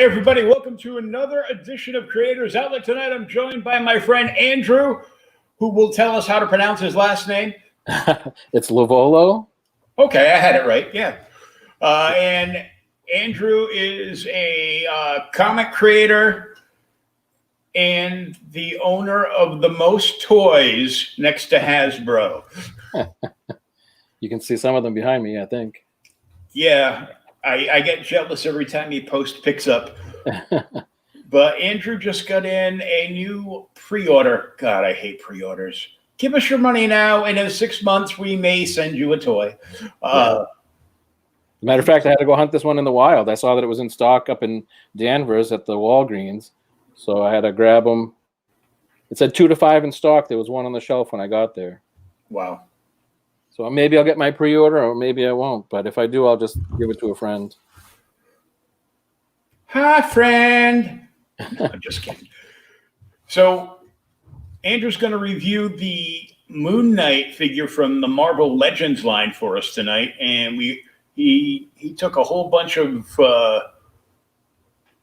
everybody. Welcome to another edition of Creators Outlet. Tonight, I'm joined by my friend Andrew, who will tell us how to pronounce his last name. It's LoVuolo. Okay, I had it right. Yeah. And Andrew is a comic creator and the owner of the most toys next to Hasbro. You can see some of them behind me, I think. Yeah, I get jealous every time he posts pics up. But Andrew just got in a new pre-order. God, I hate pre-orders. Give us your money now, and in 6 months, we may send you a toy. As a matter of fact, I had to go hunt this one in the wild. I saw that it was in stock up in Danvers at the Walgreens, so I had to grab them. It said 2 to 5 in stock. There was one on the shelf when I got there. Wow. So maybe I'll get my pre-order, or maybe I won't. But if I do, I'll just give it to a friend. Hi, friend. No, I'm just kidding. So Andrew's going to review the Moon Knight figure from the Marvel Legends line for us tonight, and he took a whole bunch of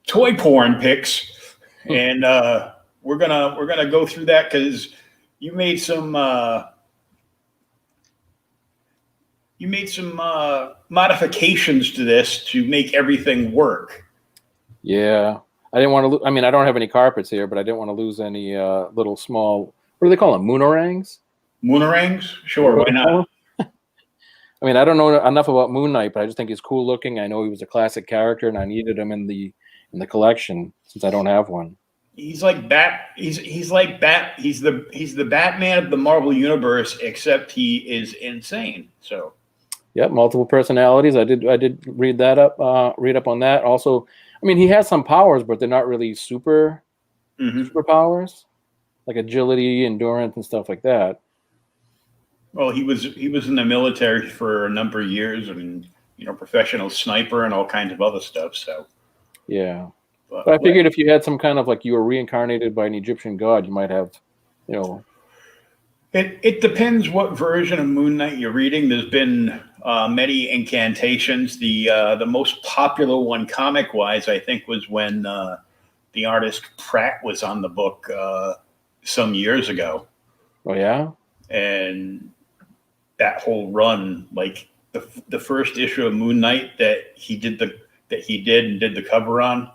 toy porn pics, and we're gonna go through that because you made some modifications to this to make everything work. Yeah, I didn't want to. I mean, I don't have any carpets here, but I didn't want to lose any little small. What do they call them? Moonarangs? Moonarangs? Sure, why not? I mean, I don't know enough about Moon Knight, but I just think he's cool looking. I know he was a classic character, and I needed him in the collection since I don't have one. He's like He's the Batman of the Marvel universe, except he is insane. So. Yep, multiple personalities. I did read that up. Read up on that. Also, I mean, he has some powers, but they're not really superpowers, like agility, endurance, and stuff like that. Well, he was in the military for a number of years, and professional sniper and all kinds of other stuff. So, yeah. But I figured if you had some kind of like you were reincarnated by an Egyptian god, you might have, It depends what version of Moon Knight you're reading. There's been many incantations. The most popular one, comic-wise, I think, was when the artist Pratt was on the book some years ago. Oh yeah, and that whole run, like the first issue of Moon Knight that he did the cover on,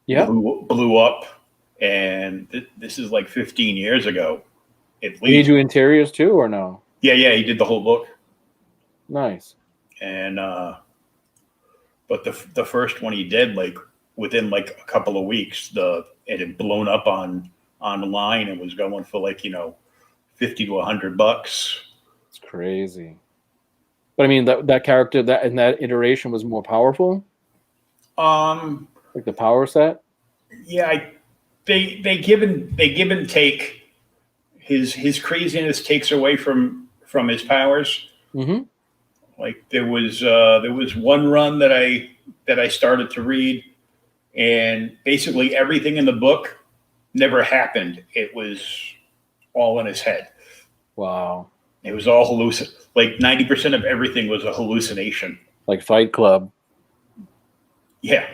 blew up, and this is like 15 years ago. Did he do interiors too, or no? Yeah, he did the whole book. Nice. And but the first one he did, like within like a couple of weeks, it had blown up online and was going for like $50 to $100. It's crazy. But I mean, that character that in that iteration was more powerful. Like the power set. Yeah, they give and take. His craziness takes away from his powers. Mm-hmm. Like there was one run that I started to read, and basically everything in the book never happened. It was all in his head. Wow. It was all like 90% of everything was a hallucination. Like Fight Club. Yeah.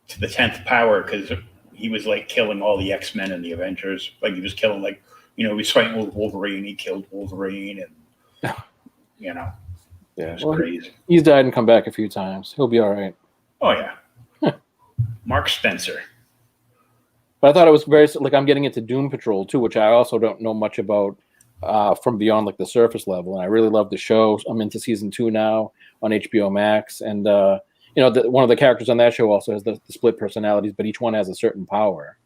To the 10th power, because he was like killing all the X-Men and the Avengers. Like he was killing he was fighting with Wolverine. He killed Wolverine, and yeah, it was crazy. He's died and come back a few times. He'll be all right. Oh yeah, Mark Spencer. But I thought it was very like I'm getting into Doom Patrol too, which I also don't know much about from beyond like the surface level. And I really love the show. I'm into season 2 now on HBO Max, and one of the characters on that show also has the split personalities, but each one has a certain power.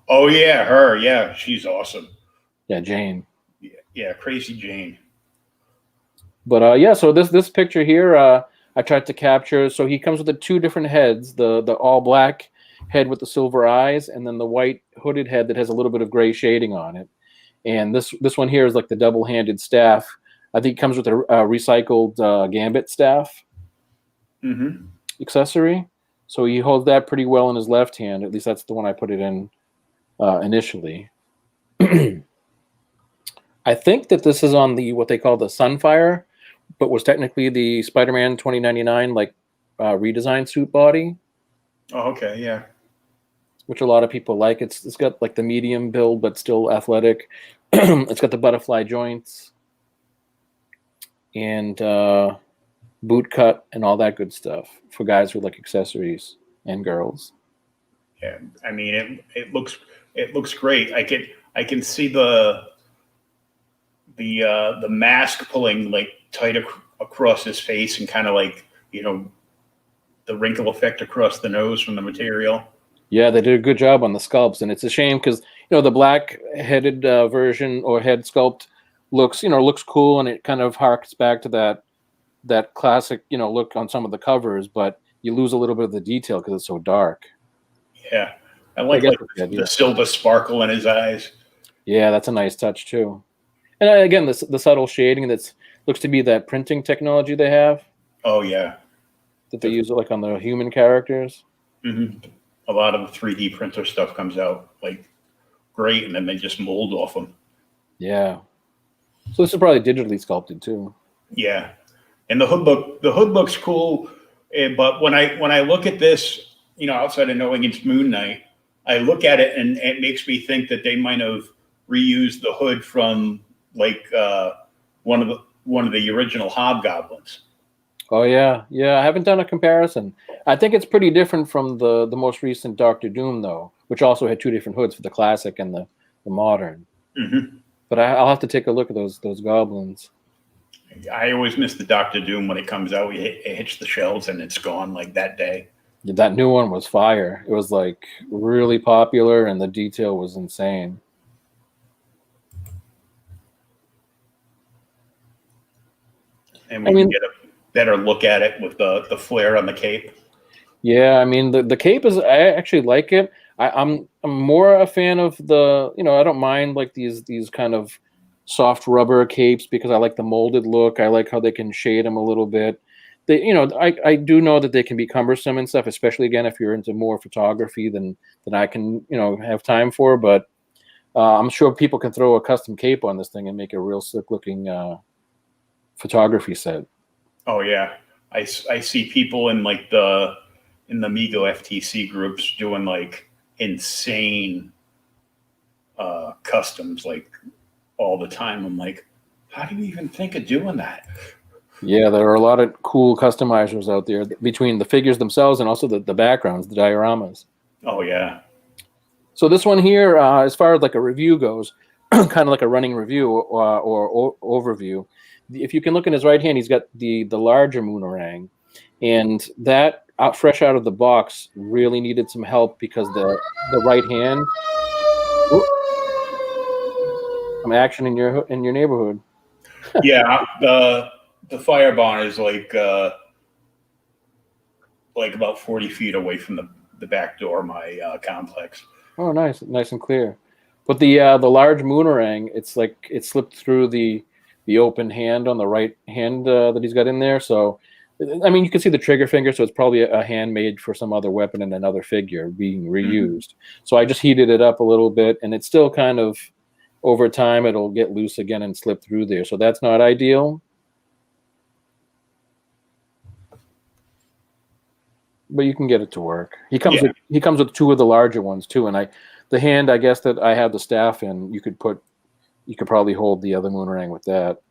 Oh yeah, her. Yeah, she's awesome. Yeah, Jane. Yeah, crazy Jane. But so this picture here, I tried to capture. So he comes with the 2 different heads: the all black head with the silver eyes, and then the white hooded head that has a little bit of gray shading on it. And this one here is like the double-handed staff. I think it comes with a recycled gambit staff accessory. So he holds that pretty well in his left hand. At least that's the one I put it in initially. I think that this is on what they call the Sunfire, but was technically the Spider-Man 2099 like redesigned suit body. Oh, okay, yeah. which a lot of people like. It's got like the medium build, but still athletic. It's got the butterfly joints and boot cut and all that good stuff for guys who like accessories and girls. Yeah, I mean it looks great. I can see the mask pulling like tight across his face and kind of like the wrinkle effect across the nose from the material. Yeah, they did a good job on the sculpts, and it's a shame because the black-headed version or head sculpt looks cool, and it kind of harks back to that classic look on some of the covers, but you lose a little bit of the detail because it's so dark. Yeah, I I like guess like that's the idea. the silver sparkle in his eyes. Yeah, that's a nice touch too. And again, the subtle shading that looks to be that printing technology they have Oh yeah. that they use like on the human characters. Hmm. A lot of the 3D printer stuff comes out like great, and then they just mold off them. Yeah. So this is probably digitally sculpted too. Yeah, and the hood looks cool, but when I look at this, outside of knowing it's Moon Knight, I look at it and it makes me think that they might have reused the hood from like one of the original Hobgoblins. Oh yeah, yeah. I haven't done a comparison. I think it's pretty different from the most recent Doctor Doom though, which also had two different hoods for the classic and the modern. Hmm. But I'll have to take a look at those goblins. I always miss the Doctor Doom when it comes out. It hits the shelves and it's gone like that day. That new one was fire. It was like really popular, and the detail was insane. And we can get a better look at it with the flare on the cape. Yeah, I mean the cape is. I actually like it. I'm more a fan of the. I don't mind like these kind of soft rubber capes because I like the molded look. I like how they can shade them a little bit. I do know that they can be cumbersome and stuff, especially again if you're into more photography than I can have time for. But I'm sure people can throw a custom cape on this thing and make a real slick looking photography set. Oh yeah, I see people in like in the Migo FTC groups doing like insane customs like all the time. I'm like, how do you even think of doing that? Yeah, there are a lot of cool customizers out there between the figures themselves and also the backgrounds, the dioramas. Oh yeah. So this one here, as far as like a review goes, kind of like a running review or overview. If you can look in his right hand, he's got the larger Moonerang, and that fresh out of the box really needed some help because the right hand. Some action in your neighborhood. Yeah, the fire barn is like about 40 feet away from the back door of my complex. Oh, nice and clear. But the large Moonerang, it's like it slipped through the open hand on the right hand that he's got in there. So, I mean, you can see the trigger finger, so it's probably a hand made for some other weapon and another figure being reused. Mm-hmm. So I just heated it up a little bit, and it's still kind of over time it'll get loose again and slip through there. So that's not ideal. But you can get it to work. He comes with two of the larger ones too, and the hand I guess that I have the staff in, you could probably hold the other Moonerang with that.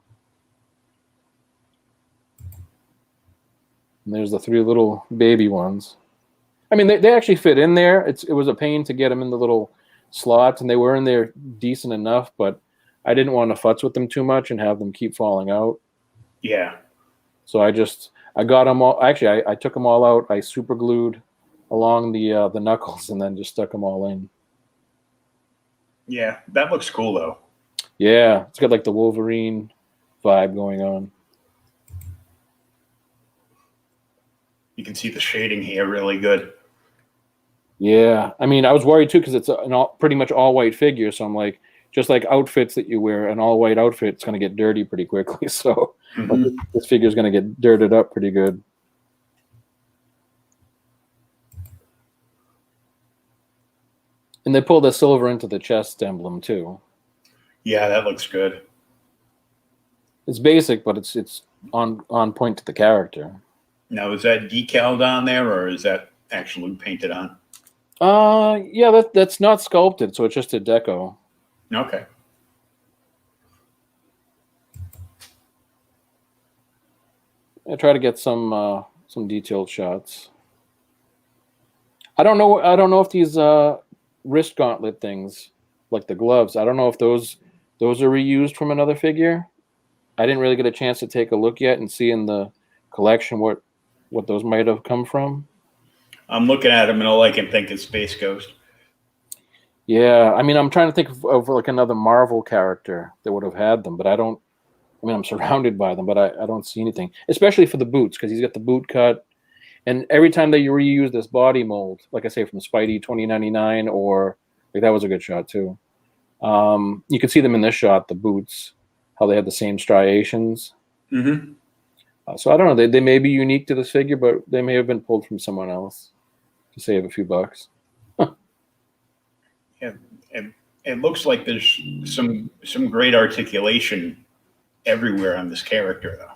And there's the three little baby ones. I mean, they actually fit in there. It was a pain to get them in the little slots, and they were in there decent enough, but I didn't want to futz with them too much and have them keep falling out. Yeah. So I got them all. Actually, I took them all out. I super glued along the knuckles and then just stuck them all in. Yeah, that looks cool though. Yeah, it's got like the Wolverine vibe going on. You can see the shading here really good. Yeah, I mean, I was worried too because it's pretty much all white figure. So I'm like, just like outfits that you wear, an all white outfit, it's going to get dirty pretty quickly. So this figure is going to get dirted up pretty good. And they pull the silver into the chest emblem too. Yeah, that looks good. It's basic, but it's on point to the character. Now, is that decaled on there, or is that actually painted on? Yeah, that's not sculpted, so it's just a deco. Okay. I try to get some detailed shots. I don't know if these wrist gauntlet things, like the gloves, I don't know if those are reused from another figure. I didn't really get a chance to take a look yet and see in the collection what those might have come from. I'm looking at them and all I can think is Space Ghost. Yeah, I mean, I'm trying to think of like another Marvel character that would have had them, but I don't. I mean, I'm surrounded by them, but I don't see anything, especially for the boots, because he's got the boot cut. And every time that you reuse this body mold, like I say, from Spidey 2099, or like that was a good shot too. You can see them in this shot, the boots, how they have the same striations. Mm-hmm. So I don't know. They may be unique to this figure, but they may have been pulled from someone else to save a few bucks. Yeah, it looks like there's some great articulation everywhere on this character, though.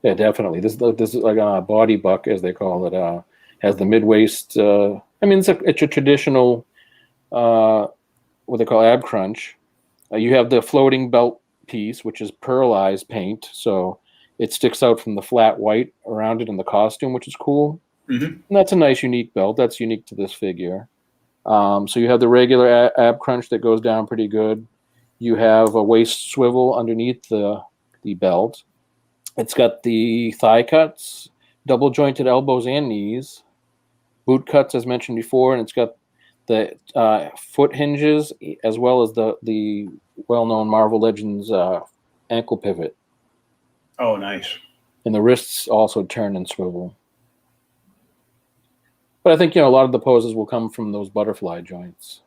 Yeah, definitely. This is like a body buck, as they call it. Has the mid waist. I mean, it's a traditional what they call ab crunch. You have the floating belt piece, which is pearlized paint, so it sticks out from the flat white around it in the costume, which is cool. Mm-hmm. And that's a nice, unique belt. That's unique to this figure. So you have the regular ab crunch that goes down pretty good. You have a waist swivel underneath the belt. It's got the thigh cuts, double jointed elbows and knees, boot cuts as mentioned before, and it's got the foot hinges as well as the well-known Marvel Legends ankle pivot. Oh, nice. And the wrists also turn and swivel. But I think, a lot of the poses will come from those butterfly joints.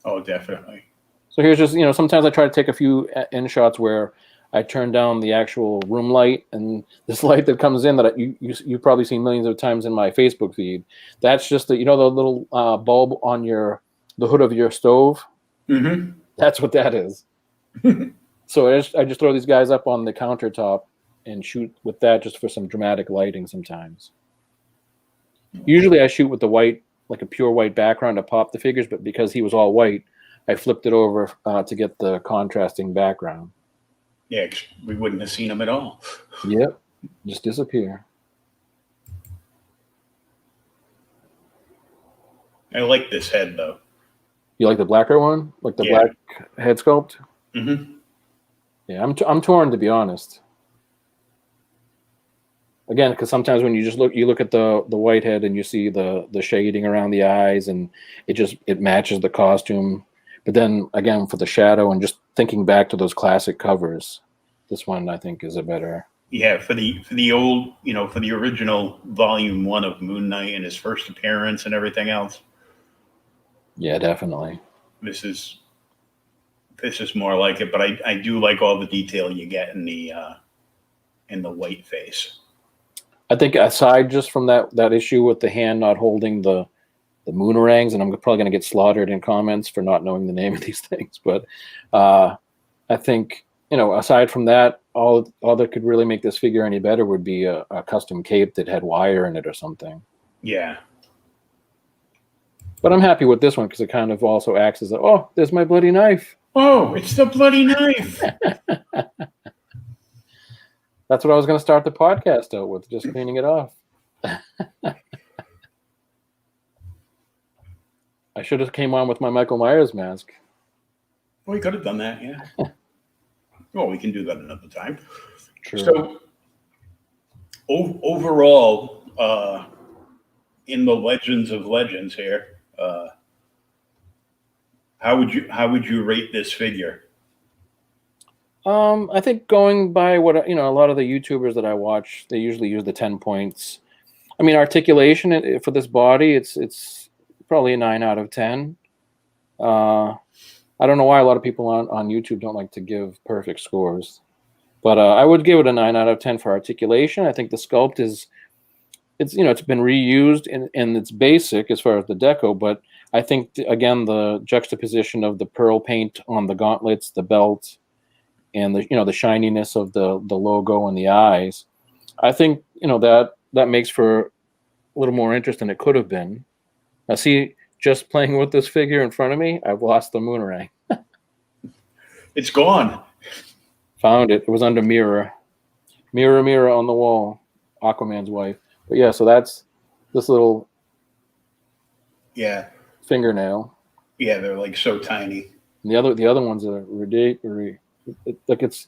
Oh, definitely. So here's just, sometimes I try to take a few in shots where I turn down the actual room light, and this light that comes in that you've probably seen millions of times in my Facebook feed. That's just the little bulb on the hood of your stove. Mm-hmm. That's what that is. So I just throw these guys up on the countertop and shoot with that just for some dramatic lighting sometimes. Usually I shoot with the white, like a pure white background to pop the figures, but because he was all white, I flipped it over to get the contrasting background. Yeah, we wouldn't have seen him at all. Yep, just disappear. I like this head, though. You like the blacker one? Like the black head sculpt? Mm-hmm. Yeah, I'm torn, to be honest. Again, because sometimes when you look at the white head and you see the shading around the eyes, and it matches the costume. But then again, for the shadow and just thinking back to those classic covers, this one I think is a better. Yeah, for the old, for the original Volume 1 of Moon Knight and his first appearance and everything else. Yeah, definitely. This is more like it, but I do like all the detail you get in the white face. I think aside just from that issue with the hand not holding the moonarangs, and I'm probably going to get slaughtered in comments for not knowing the name of these things, but I think, aside from that, all that could really make this figure any better would be a custom cape that had wire in it or something. Yeah. But I'm happy with this one because it kind of also acts as there's my bloody knife. Oh, it's the bloody knife. That's what I was going to start the podcast out with, just cleaning it off. I should have came on with my Michael Myers mask. Well, we could have done that, yeah. Well, we can do that another time. True. So, overall, in the Legends of Legends here, how would you rate this figure? I think going by what a lot of the YouTubers that I watch, they usually use the 10 points. I mean, articulation for this body, it's probably a 9 out of 10. I don't know why a lot of people on YouTube don't like to give perfect scores, but I would give it a 9 out of 10 for articulation. I think the sculpt it's been reused and it's basic as far as the deco, but I think again the juxtaposition of the pearl paint on the gauntlets, the belt, and the shininess of the logo and the eyes, I think that makes for little more interest than it could have been. Now, see, just playing with this figure in front of me, I've lost the moon ring. It's gone. Found it. It was under mirror. Mirror, mirror on the wall. Aquaman's wife. But yeah, so that's this little fingernail. Yeah, they're like so tiny. And the other ones are ridiculous. Like it's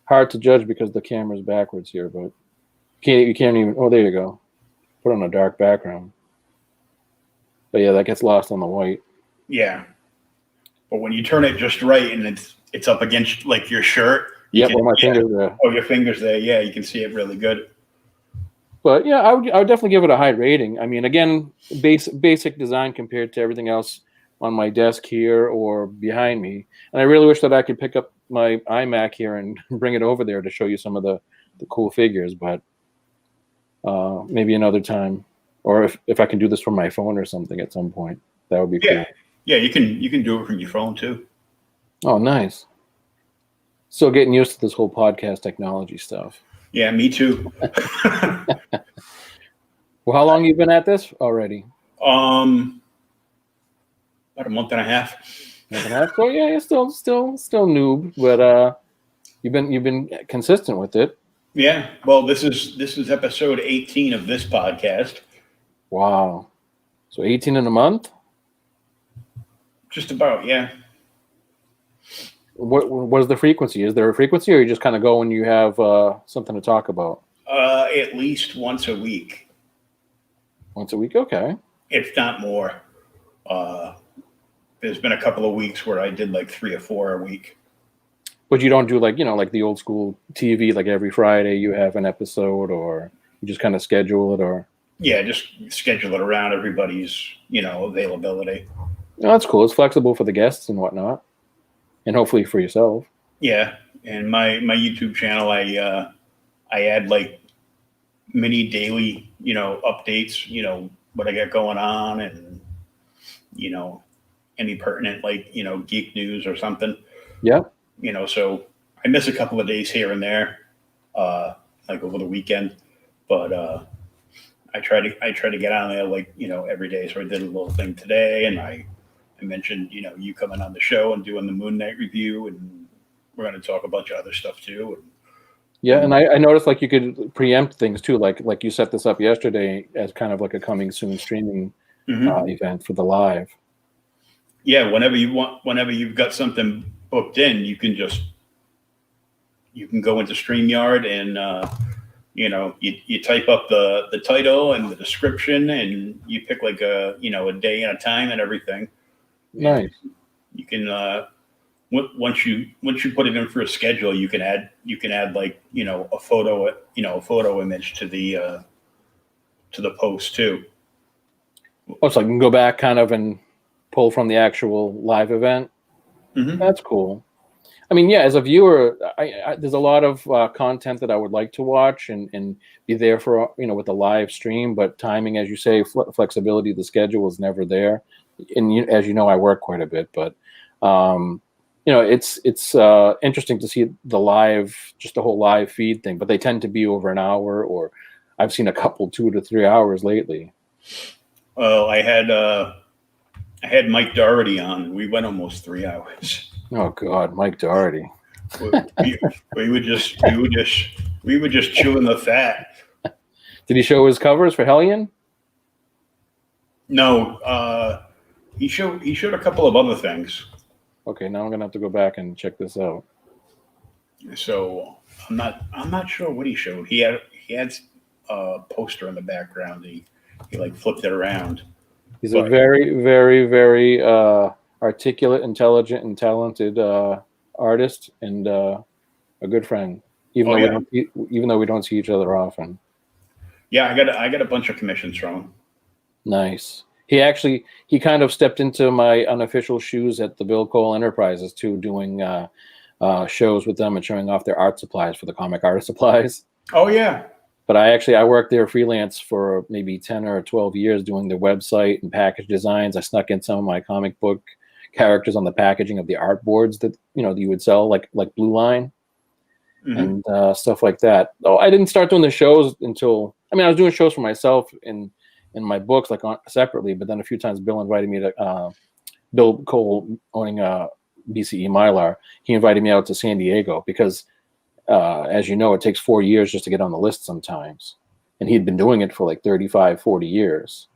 hard to judge because the camera's backwards here, but you can't even. Oh, there you go. Put on a dark background. But yeah, that gets lost on the white. Yeah, but when you turn it just right and it's up against like your shirt. Yep, where my fingers there. Oh, your fingers there. Yeah, you can see it really good. But yeah, I would definitely give it a high rating. I mean, again, basic design compared to everything else on my desk here or behind me. And I really wish that I could pick up my iMac here and bring it over there to show you some of the cool figures. But maybe another time, or if I can do this from my phone or something at some point, that would be cool. Yeah, you can do it from your phone too. Oh, nice. Still getting used to this whole podcast technology stuff. Yeah, me too. Well, how long you been at this already? About a month and a half. So yeah, you're still noob, but you've been consistent with it. Yeah. Well, this is episode 18 of this podcast. Wow. So 18 in a month? Just about, yeah. What is the frequency? Is there a frequency, or you just kind of go when you have something to talk about? At least once a week. Once a week, okay. If not more. There's been a couple of weeks where I did like 3 or 4 a week. But you don't do like the old school TV, like every Friday you have an episode, or you just kind of schedule it, or? Yeah, just schedule it around everybody's, availability. Oh, that's cool. It's flexible for the guests and whatnot. And hopefully for yourself. Yeah, and my YouTube channel, I add like mini daily, updates, what I got going on, and any pertinent like geek news or something. Yeah. So I miss a couple of days here and there, like over the weekend, but I try to get on there like every day. So I did a little thing today, and I mentioned, you coming on the show and doing the Moon Knight review, and we're going to talk a bunch of other stuff too. And I noticed like you could preempt things too, like you set this up yesterday as kind of like a coming soon streaming event for the live. Yeah, whenever you've got something booked in, you can go into StreamYard and you type up the title and the description, and you pick like a day and a time and everything. Nice. You can once you put it in for a schedule, you can add like a photo image to the post too. Oh, so I can go back kind of and pull from the actual live event. Mm-hmm. That's cool. I mean, yeah, as a viewer, I there's a lot of content that I would like to watch and be there for with the live stream, but timing, as you say, flexibility, the schedule is never there. And as you know, I work quite a bit, but it's interesting to see the live, just the whole live feed thing. But they tend to be over an hour, or I've seen a couple 2 to 3 hours lately. Well, I had Mike Doherty on. We went almost 3 hours. Oh God, Mike Doherty. we were just chewing the fat. Did he show his covers for Hellion? No, he showed a couple of other things. Okay, now I'm gonna have to go back and check this out. So I'm not sure what he showed. He had a poster in the background. He like flipped it around. He's a very, very, very articulate, intelligent, and talented artist, and a good friend. Even though we don't see each other often. Yeah, I got a bunch of commissions from him. Nice. He kind of stepped into my unofficial shoes at the Bill Cole Enterprises too, doing shows with them and showing off their art supplies for the comic art supplies. Oh yeah. But I worked there freelance for maybe 10 or 12 years doing the website and package designs. I snuck in some of my comic book characters on the packaging of the art boards that you would sell, like Blue Line and stuff like that. Oh, I didn't start doing the shows until I was doing shows for myself in in my books, like separately. But then a few times, Bill invited me to Bill Cole, owning BCE Mylar. He invited me out to San Diego because, as you know, it takes 4 years just to get on the list sometimes. And he'd been doing it for like 35, 40 years.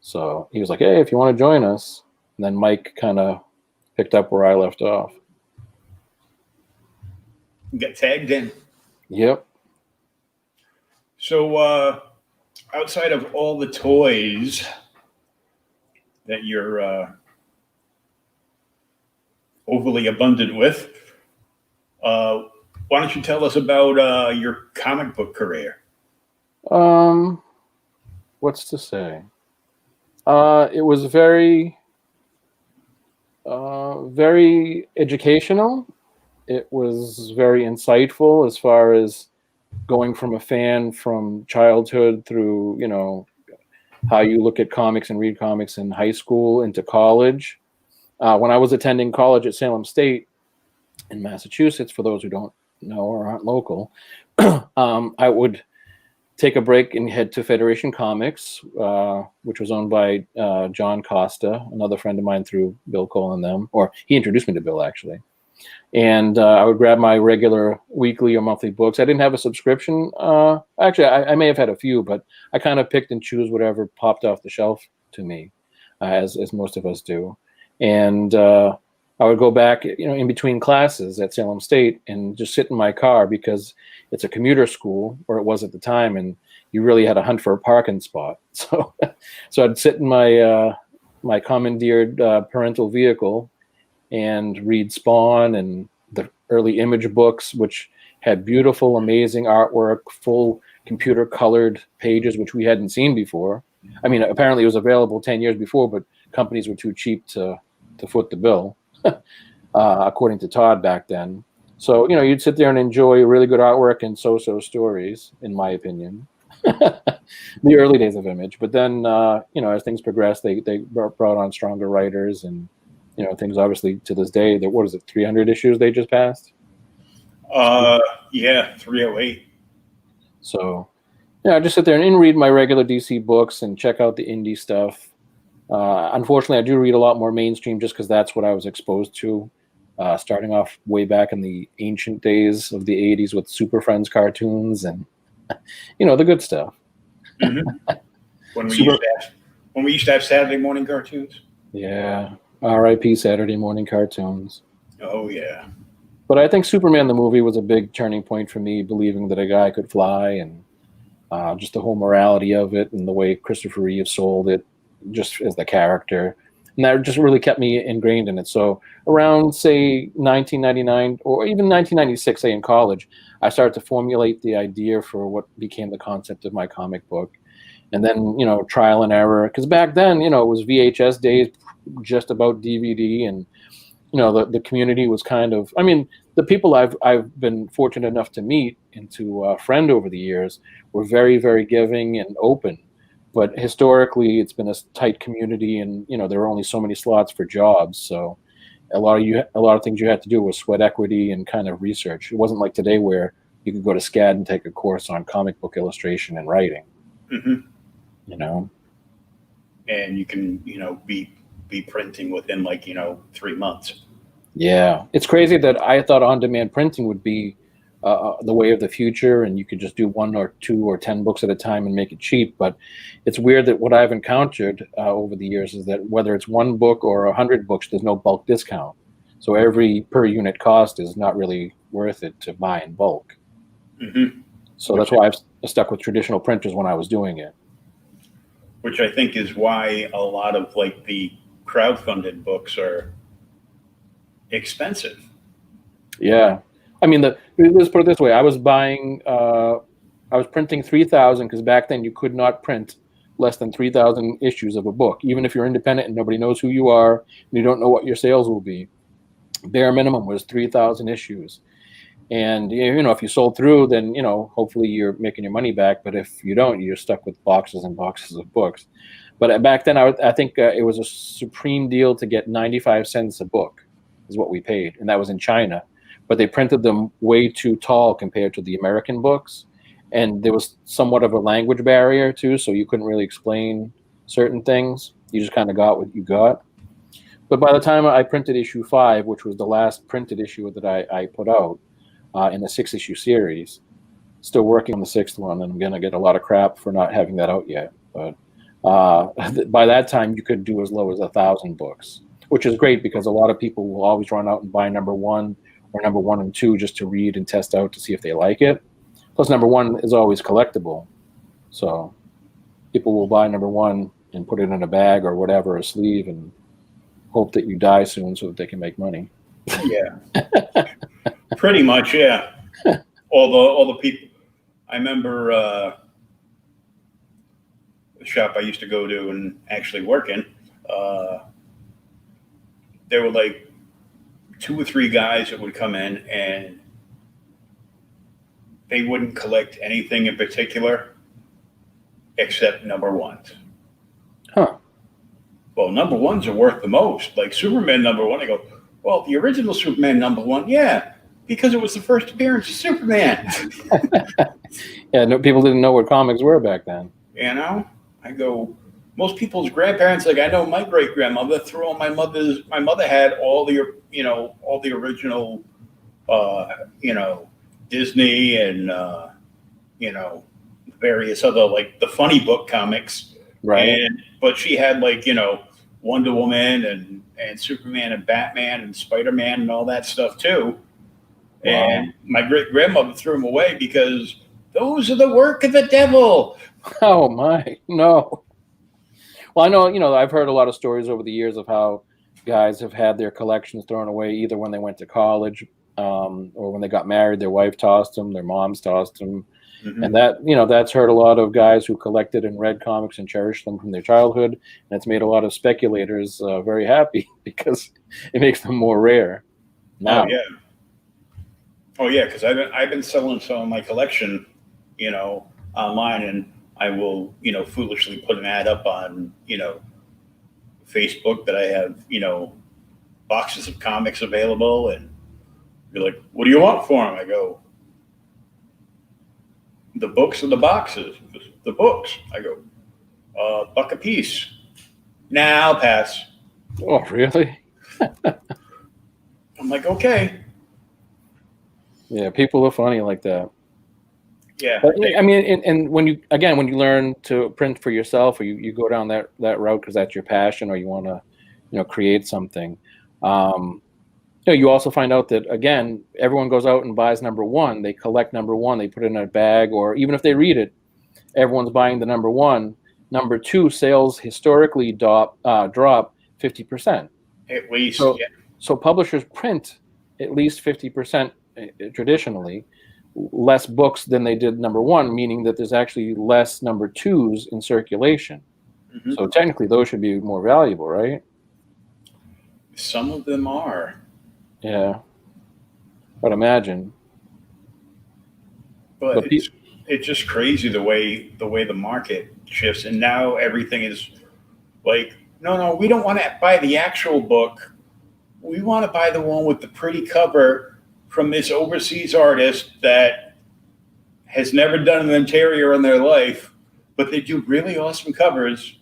So he was like, hey, if you want to join us. And then Mike kind of picked up where I left off. Get tagged in. Yep. So outside of all the toys that you're overly abundant with, why don't you tell us about your comic book career? What's to say? It was very educational. It was very insightful as far as going from a fan from childhood through, you know, how you look at comics and read comics in high school into college. When I was attending college at Salem State in Massachusetts, for those who don't know or aren't local, I would take a break and head to Federation Comics, which was owned by John Costa, another friend of mine through Bill Cole and them, or he introduced me to Bill actually. And I would grab my regular weekly or monthly books. I didn't have a subscription. Actually, I may have had a few, but I kind of picked and choose whatever popped off the shelf to me, as most of us do. And I would go back, you know, in between classes at Salem State and just sit in my car because it's a commuter school, or it was at the time, and you really had to hunt for a parking spot. So I'd sit in my my commandeered parental vehicle and read Spawn and the early Image books, which had beautiful, amazing artwork, full computer colored pages, which we hadn't seen before. I mean, apparently it was available 10 years before, but companies were too cheap to foot the bill, according to Todd back then. So, you know, you'd sit there and enjoy really good artwork and so-so stories, in my opinion. The early days of Image. But then, you know, as things progressed, they brought on stronger writers, and you know, things obviously to this day, that, what is it, 300 issues they just passed? Yeah, 308. So, yeah, I just sit there and read my regular DC books and check out the indie stuff. Unfortunately, I do read a lot more mainstream just because that's what I was exposed to, starting off way back in the ancient days of the 80s with Super Friends cartoons and, you know, the good stuff. Mm-hmm. When we used to have Saturday morning cartoons. Yeah. R.I.P. Saturday morning cartoons. Oh, yeah. But I think Superman the movie was a big turning point for me, believing that a guy could fly, and just the whole morality of it and the way Christopher Reeve sold it just as the character. And that just really kept me ingrained in it. So around, say, 1999 or even 1996, say in college, I started to formulate the idea for what became the concept of my comic book. And then, you know, trial and error. Because back then, you know, it was VHS days, just about DVD, and you know, the community was kind of, I mean, the people I've been fortunate enough to meet and to friend over the years were very, very giving and open. But historically, it's been a tight community, and you know, there were only so many slots for jobs. So a lot of things you had to do was sweat equity and kind of research. It wasn't like today where you could go to SCAD and take a course on comic book illustration and writing. Mm-hmm. You know, and you can, you know, be printing within, like, you know, 3 months. Yeah, it's crazy that I thought on-demand printing would be the way of the future, and you could just do 1 or 2 or 10 books at a time and make it cheap. But it's weird that what I've encountered over the years is that whether it's 1 book or 100 books, there's no bulk discount. So every per unit cost is not really worth it to buy in bulk. Mm-hmm. So that's why I've stuck with traditional printers when I was doing it. Which I think is why a lot of, like, the crowdfunded books are expensive. Yeah. I mean, let's put it this way. I was printing 3,000 because back then you could not print less than 3,000 issues of a book, even if you're independent and nobody knows who you are and you don't know what your sales will be. Bare minimum was 3,000 issues. And, you know, if you sold through, then, you know, hopefully you're making your money back. But if you don't, you're stuck with boxes and boxes of books. But back then, I think it was a supreme deal to get 95 cents a book is what we paid. And that was in China. But they printed them way too tall compared to the American books. and there was somewhat of a language barrier too, so you couldn't really explain certain things. You just kind of got what you got. But by the time I printed issue 5, which was the last printed issue that I put out in a 6-issue series, still working on the 6th one, and I'm going to get a lot of crap for not having that out yet. But by that time, you could do as low as 1,000 books, which is great because a lot of people will always run out and buy number 1 or number 1 and 2 just to read and test out to see if they like it. Plus, number 1 is always collectible. So people will buy number 1 and put it in a bag or whatever, a sleeve, and hope that you die soon so that they can make money. Yeah. Pretty much, yeah. All the people. I remember the shop I used to go to and actually work in. There were like 2 or 3 guys that would come in and they wouldn't collect anything in particular except number 1s. Huh. Well, number 1s are worth the most. Like Superman number 1, I go, well, the original Superman number 1, yeah, because it was the first appearance of Superman. Yeah, no, people didn't know what comics were back then. You know, I go, most people's grandparents, like I know my great grandmother threw on my mother had all the, all the original, Disney and, various other, like the funny book comics. Right. But she had like, Wonder Woman and Superman and Batman and Spider-Man and all that stuff too. Wow. And my great grandmother threw them away because those are the work of the devil. Oh my, no. Well, I know, I've heard a lot of stories over the years of how guys have had their collections thrown away either when they went to college or when they got married, their wife tossed them, their moms tossed them. Mm-hmm. And that, that's hurt a lot of guys who collected and read comics and cherished them from their childhood. And it's made a lot of speculators very happy because it makes them more rare. Now. Oh yeah, because I've been selling some of my collection, online, and I will, foolishly put an ad up on, Facebook that I have, boxes of comics available, and you're like, what do you want for them? I go, the books or the boxes? The books. I go, $1 a piece. Nah, I'll pass. Oh, really? I'm like, okay. Yeah, people are funny like that. Yeah. But, I mean, and when you learn to print for yourself, or you go down that route because that's your passion, or you want to, create something, you also find out that, again, everyone goes out and buys number 1. They collect number 1. They put it in a bag, or even if they read it, everyone's buying the number 1. Number 2 sales historically drop 50%. At least. So, yeah. So publishers print at least 50% traditionally less books than they did number 1, meaning that there's actually less number 2s in circulation. Mm-hmm. So technically those should be more valuable, right? Some of them are. Yeah. But imagine. But it's just crazy the way the market shifts, and now everything is like, no, we don't want to buy the actual book. We want to buy the one with the pretty cover from this overseas artist that has never done an interior in their life, but they do really awesome covers.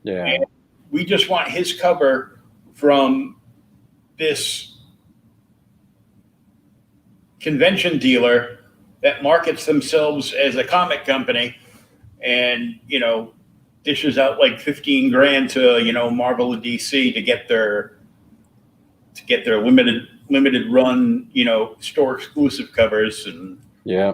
Yeah. And we just want his cover from this convention dealer that markets themselves as a comic company and, dishes out like 15 grand to, Marvel and DC to get their limited run, store exclusive covers. And yeah,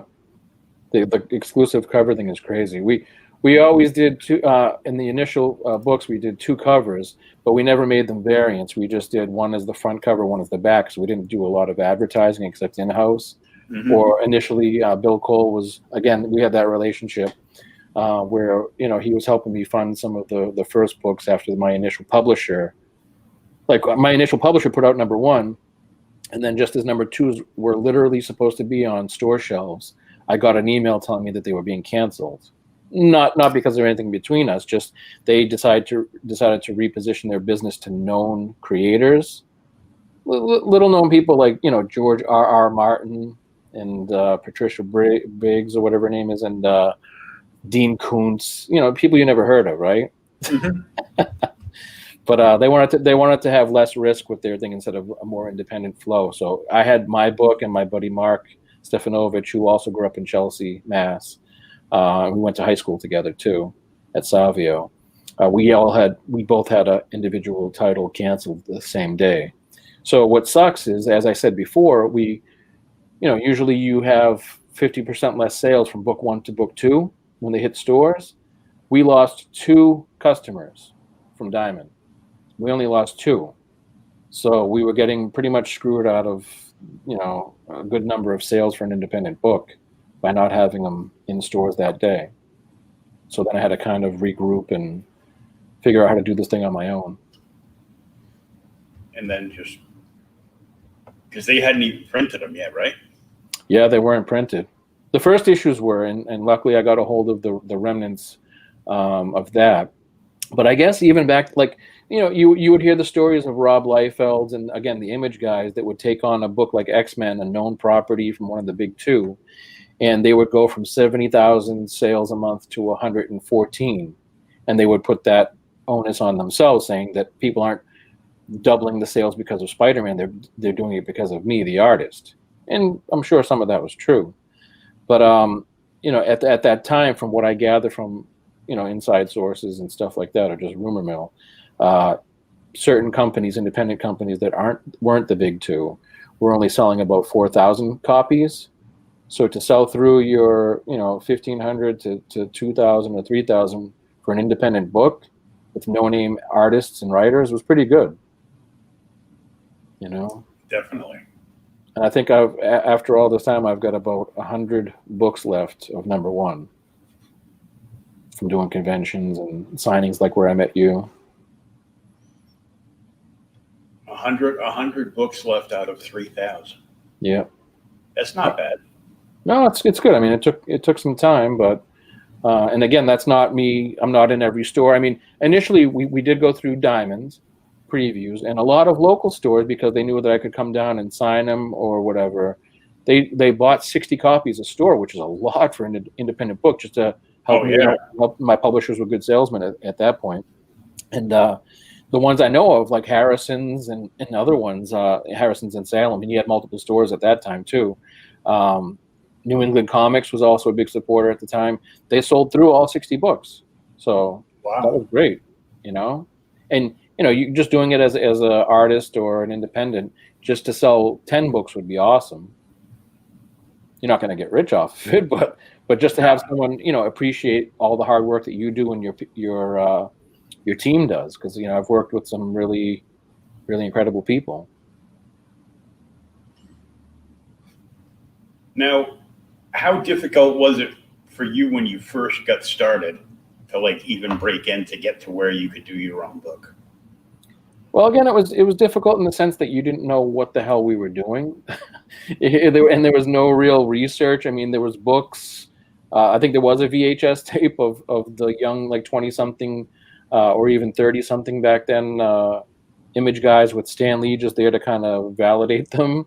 the exclusive cover thing is crazy. We always did 2 in the initial books. We did 2 covers, but we never made them variants. We just did one as the front cover, one as the back. So we didn't do a lot of advertising except in-house. Mm-hmm. Or initially, Bill Cole was, again, we had that relationship where he was helping me fund some of the first books after my initial publisher. Like my initial publisher put out number 1, and then just as number 2s were literally supposed to be on store shelves, I got an email telling me that they were being canceled. Not because of anything between us, just they decided to reposition their business to known creators, little known people like George R.R. Martin, and Patricia Biggs or whatever her name is, and Dean Koontz. People you never heard of, right? Mm-hmm. But they wanted to have less risk with their thing instead of a more independent flow. So I had my book and my buddy Mark Stefanovich, who also grew up in Chelsea, Mass. We went to high school together too, at Savio. We both had an individual title canceled the same day. So what sucks is, as I said before, usually you have 50% less sales from book 1 to book 2 when they hit stores. We lost 2 customers from Diamond. We only lost 2. So we were getting pretty much screwed out of, a good number of sales for an independent book by not having them in stores that day. So then I had to kind of regroup and figure out how to do this thing on my own. And then just because they hadn't even printed them yet, right? Yeah, they weren't printed. The first issues were, and luckily I got a hold of the remnants of that. But I guess even back, you would hear the stories of Rob Liefeld's and, again, the Image guys that would take on a book like X-Men, a known property from one of the big 2, and they would go from 70,000 sales a month to 114, and they would put that onus on themselves, saying that people aren't doubling the sales because of Spider-Man, they're doing it because of me, the artist. And I'm sure some of that was true. But, at that time, from what I gather from, inside sources and stuff like that, or just rumor mill, certain companies, independent companies that weren't the big 2, were only selling about 4,000 copies. So to sell through your, 1,500 to 2,000 or 3,000 for an independent book with no-name artists and writers was pretty good. Definitely. And I think after all this time, I've got about 100 books left of number 1 from doing conventions and signings like where I met you. 100 books left out of 3,000. Yeah. That's not bad. No, it's good. I mean, it took some time, but and again, that's not me. I'm not in every store. I mean, initially we did go through Diamonds previews and a lot of local stores, because they knew that I could come down and sign them or whatever. They bought 60 copies a store, which is a lot for an independent book, just to help me out. Help my publishers were good salesmen at that point. And the ones I know of, like Harrison's and other ones, Harrison's in Salem, and he had multiple stores at that time too. New England Comics was also a big supporter at the time. They sold through all 60 books. So wow, that was great, And, you just doing it as an artist or an independent, just to sell 10 books would be awesome. You're not going to get rich off of it, but just to have someone, appreciate all the hard work that you do and your team does. Because, I've worked with some really, really incredible people. Now, how difficult was it for you when you first got started to even break in to get to where you could do your own book? Well, again, it was difficult in the sense that you didn't know what the hell we were doing, and there was no real research. I mean, there was books. I think there was a VHS tape of the young 20-something or even 30-something back then Image guys with Stan Lee just there to kind of validate them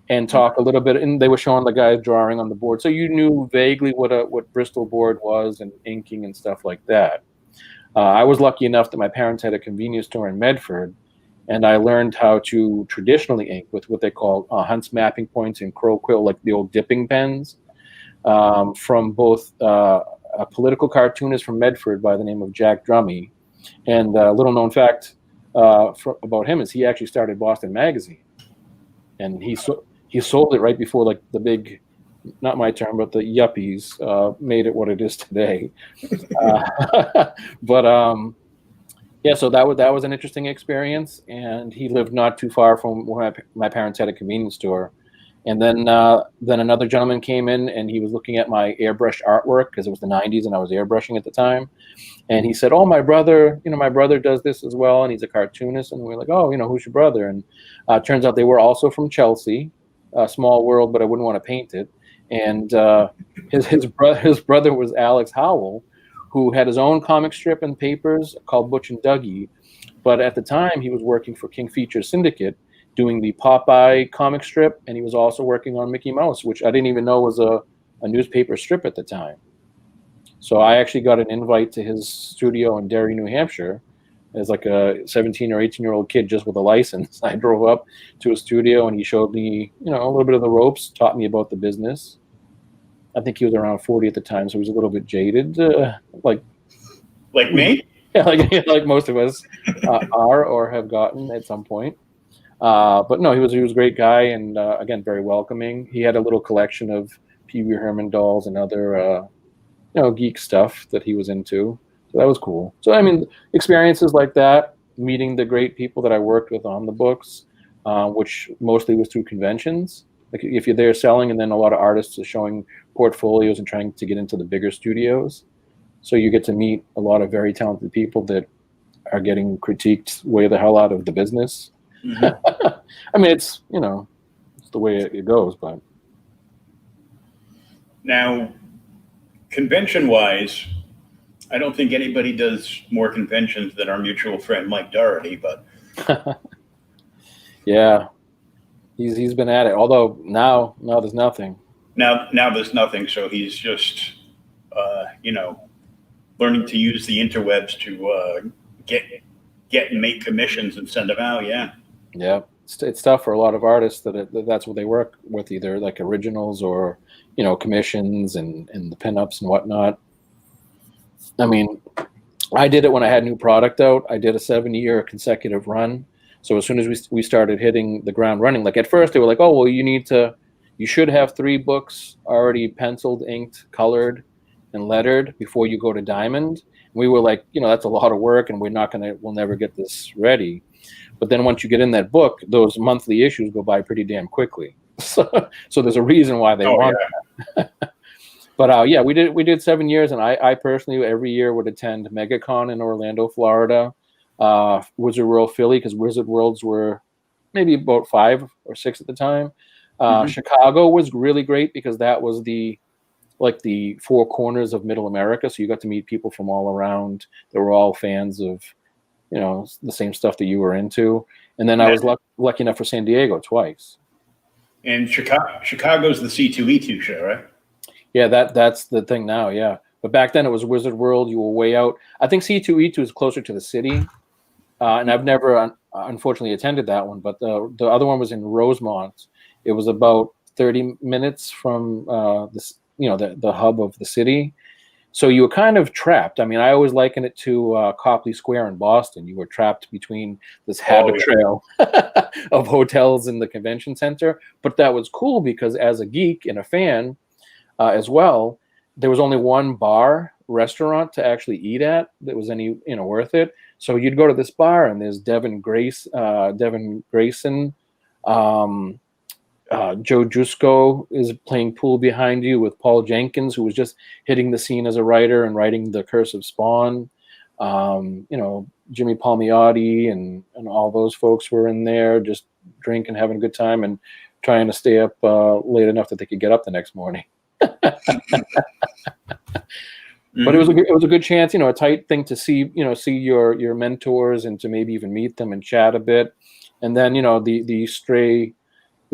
and talk a little bit. And they were showing the guys drawing on the board, so you knew vaguely what Bristol board was and inking and stuff like that. I was lucky enough that my parents had a convenience store in Medford, and I learned how to traditionally ink with what they call Hunt's mapping points and crow quill, like the old dipping pens, from both a political cartoonist from Medford by the name of Jack Drummy. And a little known fact about him is he actually started Boston Magazine, and he sold it right before the big, not my term, but the yuppies made it what it is today. Yeah, so that was an interesting experience, and he lived not too far from where my parents had a convenience store. And then another gentleman came in, and he was looking at my airbrush artwork because it was the 90s and I was airbrushing at the time. And he said, "Oh, my brother does this as well, and he's a cartoonist." And we were like, "Oh, who's your brother?" And turns out they were also from Chelsea, a small world, but I wouldn't want to paint it. And his brother was Alex Howell, who had his own comic strip and papers called Butch and Dougie. But at the time, he was working for King Features Syndicate, doing the Popeye comic strip, and he was also working on Mickey Mouse, which I didn't even know was a newspaper strip at the time. So I actually got an invite to his studio in Derry, New Hampshire, as like a 17 or 18-year-old kid just with a license. I drove up to his studio, and he showed me, a little bit of the ropes, taught me about the business. I think he was around 40 at the time, so he was a little bit jaded, like me. Yeah, like most of us are or have gotten at some point. But no, he was a great guy, and again, very welcoming. He had a little collection of Pee Wee Herman dolls and other geek stuff that he was into. So that was cool. So I mean, experiences like that, meeting the great people that I worked with on the books, which mostly was through conventions. Like if you're there selling, and then a lot of artists are showing portfolios and trying to get into the bigger studios. So you get to meet a lot of very talented people that are getting critiqued way the hell out of the business. Mm-hmm. I mean, it's it's the way it goes. But now, convention-wise, I don't think anybody does more conventions than our mutual friend Mike Doherty. But yeah, he's been at it. Although now there's nothing. Now there's nothing. So he's just learning to use the interwebs to get and make commissions and send them out. Yeah, it's tough for a lot of artists that's what they work with, either like originals or commissions and the pinups and whatnot. I mean, I did it when I had new product out. I did a 7-year consecutive run. So as soon as we started hitting the ground running, like at first they were like, oh well, you should have 3 books already penciled, inked, colored, and lettered before you go to Diamond. We were like, that's a lot of work, and we'll never get this ready. But then once you get in that book, those monthly issues go by pretty damn quickly. So there's a reason why they want that. But yeah, we did 7 years, and I personally every year would attend MegaCon in Orlando, Florida, Wizard World Philly, because Wizard Worlds were maybe about 5 or 6 at the time. Chicago was really great because that was the 4 corners of Middle America. So you got to meet people from all around that were all fans of, the same stuff that you were into. And then I was lucky enough for San Diego twice. And Chicago's the C2E2 show, right? Yeah, that's the thing now. Yeah. But back then it was Wizard World. You were way out. I think C2E2 is closer to the city. And I've never, unfortunately, attended that one. But the other one was in Rosemont. It was about 30 minutes from the hub of the city. So you were kind of trapped. I mean, I always liken it to Copley Square in Boston. You were trapped between this habit trail of hotels in the convention center. But that was cool because as a geek and a fan as well, there was only one restaurant to actually eat at that was any worth it. So you'd go to this bar, and there's Devin Grayson. Joe Jusko is playing pool behind you with Paul Jenkins, who was just hitting the scene as a writer and writing The Curse of Spawn. Jimmy Palmiotti and all those folks were in there just drinking, having a good time, and trying to stay up late enough that they could get up the next morning. But it was a good chance, a tight thing to see your mentors and to maybe even meet them and chat a bit. And then, the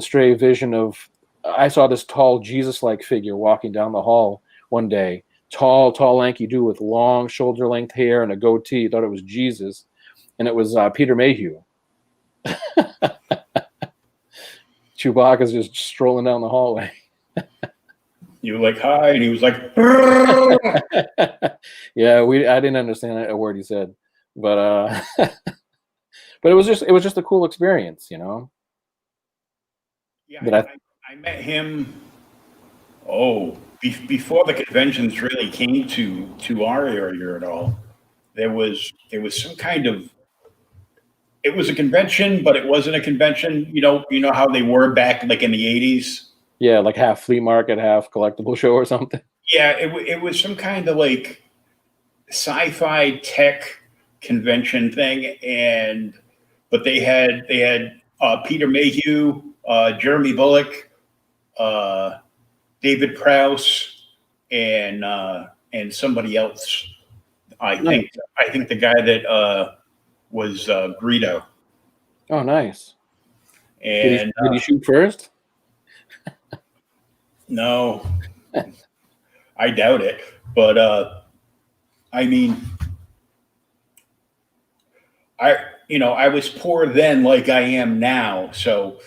stray vision of, I saw this tall Jesus-like figure walking down the hall one day, tall, lanky dude with long shoulder-length hair and a goatee. Thought it was Jesus, and it was Peter Mayhew. Chewbacca's just strolling down the hallway. You were like, hi, and he was like, yeah, I didn't understand a word he said, but but it was just a cool experience, Yeah, I met him. Before the conventions really came to our area at all. There was some kind of. It was a convention, but it wasn't a convention. You know how they were back like in the 80s. Yeah, like half flea market, half collectible show or something. Yeah, it was some kind of like sci-fi tech convention thing, but they had Peter Mayhew, Jeremy Bullock, David Prowse, and somebody else. I think the guy that was Greedo. Oh, nice. And did he shoot first? No, I doubt it. But I mean, I was poor then, like I am now. So,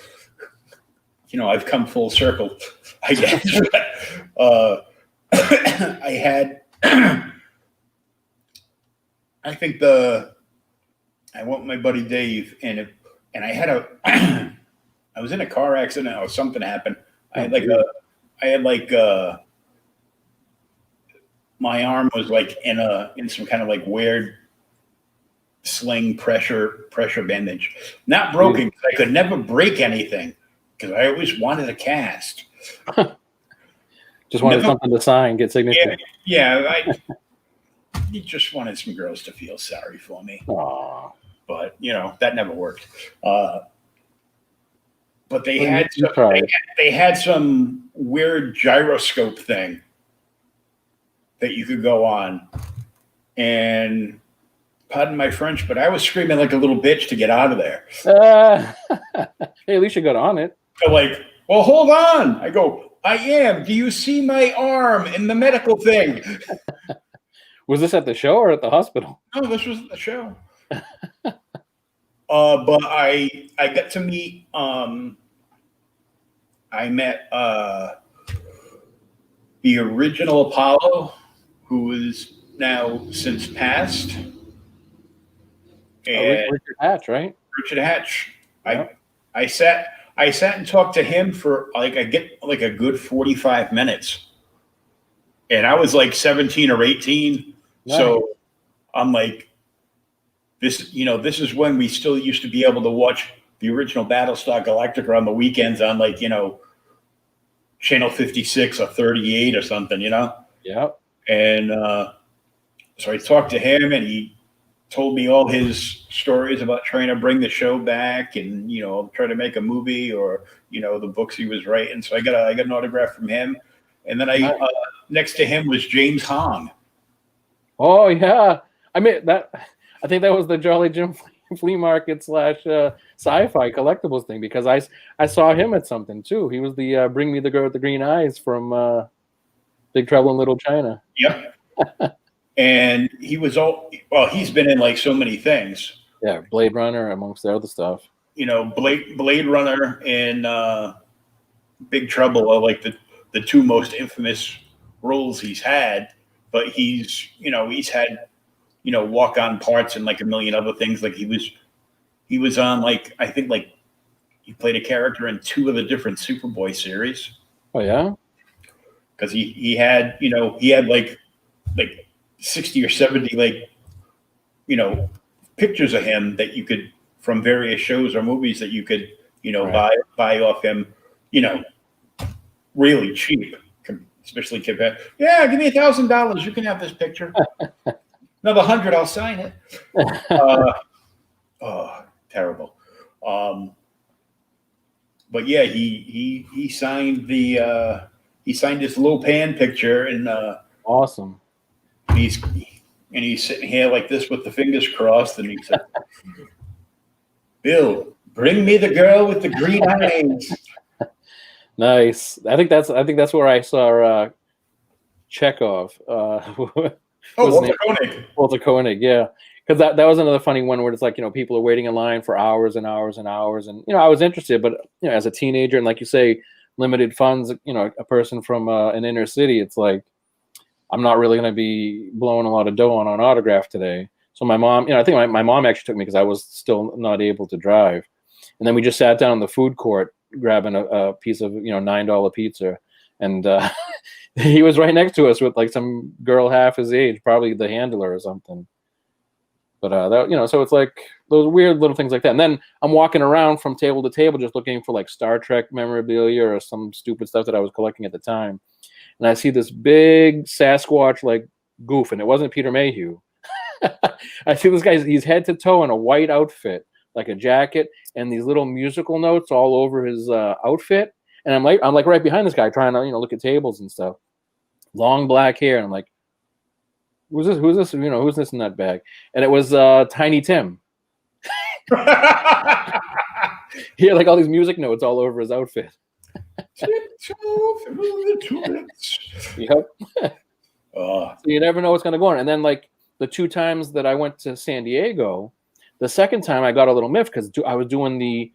I've come full circle, I guess. I had, I think I went with my buddy Dave, and I had I was in a car accident or something happened. I had my arm was like in some kind of like weird sling pressure bandage. Not broken, because I could never break anything, because I always wanted a cast. Just wanted something to sign, get signature. Yeah, you just wanted some girls to feel sorry for me. Aww. But that never worked. But they had some weird gyroscope thing that you could go on, and pardon my French, but I was screaming like a little bitch to get out of there. Hey, at least you got on it. So well, hold on. I go, I am. Do you see my arm in the medical thing? Was this at the show or at the hospital? No, this was at the show. But I got to meet. I met the original Apollo, who is now since passed. And Richard Hatch, right? Richard Hatch. Yep. I sat and talked to him for a good 45 minutes. And I was like 17 or 18. Nice. So I'm like, this is when we still used to be able to watch the original Battlestar Galactica on the weekends on Channel 56 or 38 or something, Yeah. And so I talked to him, and he told me all his stories about trying to bring the show back and, try to make a movie or, the books he was writing. So I got an autograph from him. And then next to him was James Hong. Oh, yeah. I think that was the Jolly Jim flea market / sci-fi collectibles thing, because I saw him at something too. He was the Bring Me the Girl with the Green Eyes from Big Trouble in Little China. Yep. And he was he's been in so many things. Yeah, Blade Runner amongst the other stuff. Blade Runner and Big Trouble are like the two most infamous roles he's had. But he's had walk-on parts and a million other things. Like he was on I think he played a character in 2 of the different Superboy series. Oh yeah, because he had he had like 60 or 70 pictures of him that you could, from various shows or movies, that you could buy off him really cheap, especially compared. Yeah, give me $1,000, you can have this picture. Another 100, I'll sign it. Terrible. But yeah, he signed his Lopan picture, and awesome. He's sitting here like this with the fingers crossed, and he said, "Bill, bring me the girl with the green eyes." Nice. I think that's where I saw Chekhov. Walter Koenig, yeah. Because that was another funny one where it's people are waiting in line for hours and hours and hours, and I was interested, but as a teenager, and like you say, limited funds, a person from an inner city, it's like I'm not really going to be blowing a lot of dough on an autograph today. So my mom, I think my mom actually took me because I was still not able to drive, and then we just sat down in the food court grabbing a piece of $9 pizza, and he was right next to us with some girl half his age, probably the handler or something. But so it's those weird little things like that. And then I'm walking around from table to table just looking for Star Trek memorabilia or some stupid stuff that I was collecting at the time. And I see this big Sasquatch goof, and it wasn't Peter Mayhew. I see this guy, he's head to toe in a white outfit, like a jacket, and these little musical notes all over his outfit. And I'm right behind this guy trying to look at tables and stuff. Long black hair, and I'm like, who's this? Who's this in that bag? And it was Tiny Tim. He had like all these music notes all over his outfit. Tiptoe through the tulips. Yep. So you never know what's going to go on. And then like the 2 times that I went to San Diego, the second time I got a little miffed because I was doing the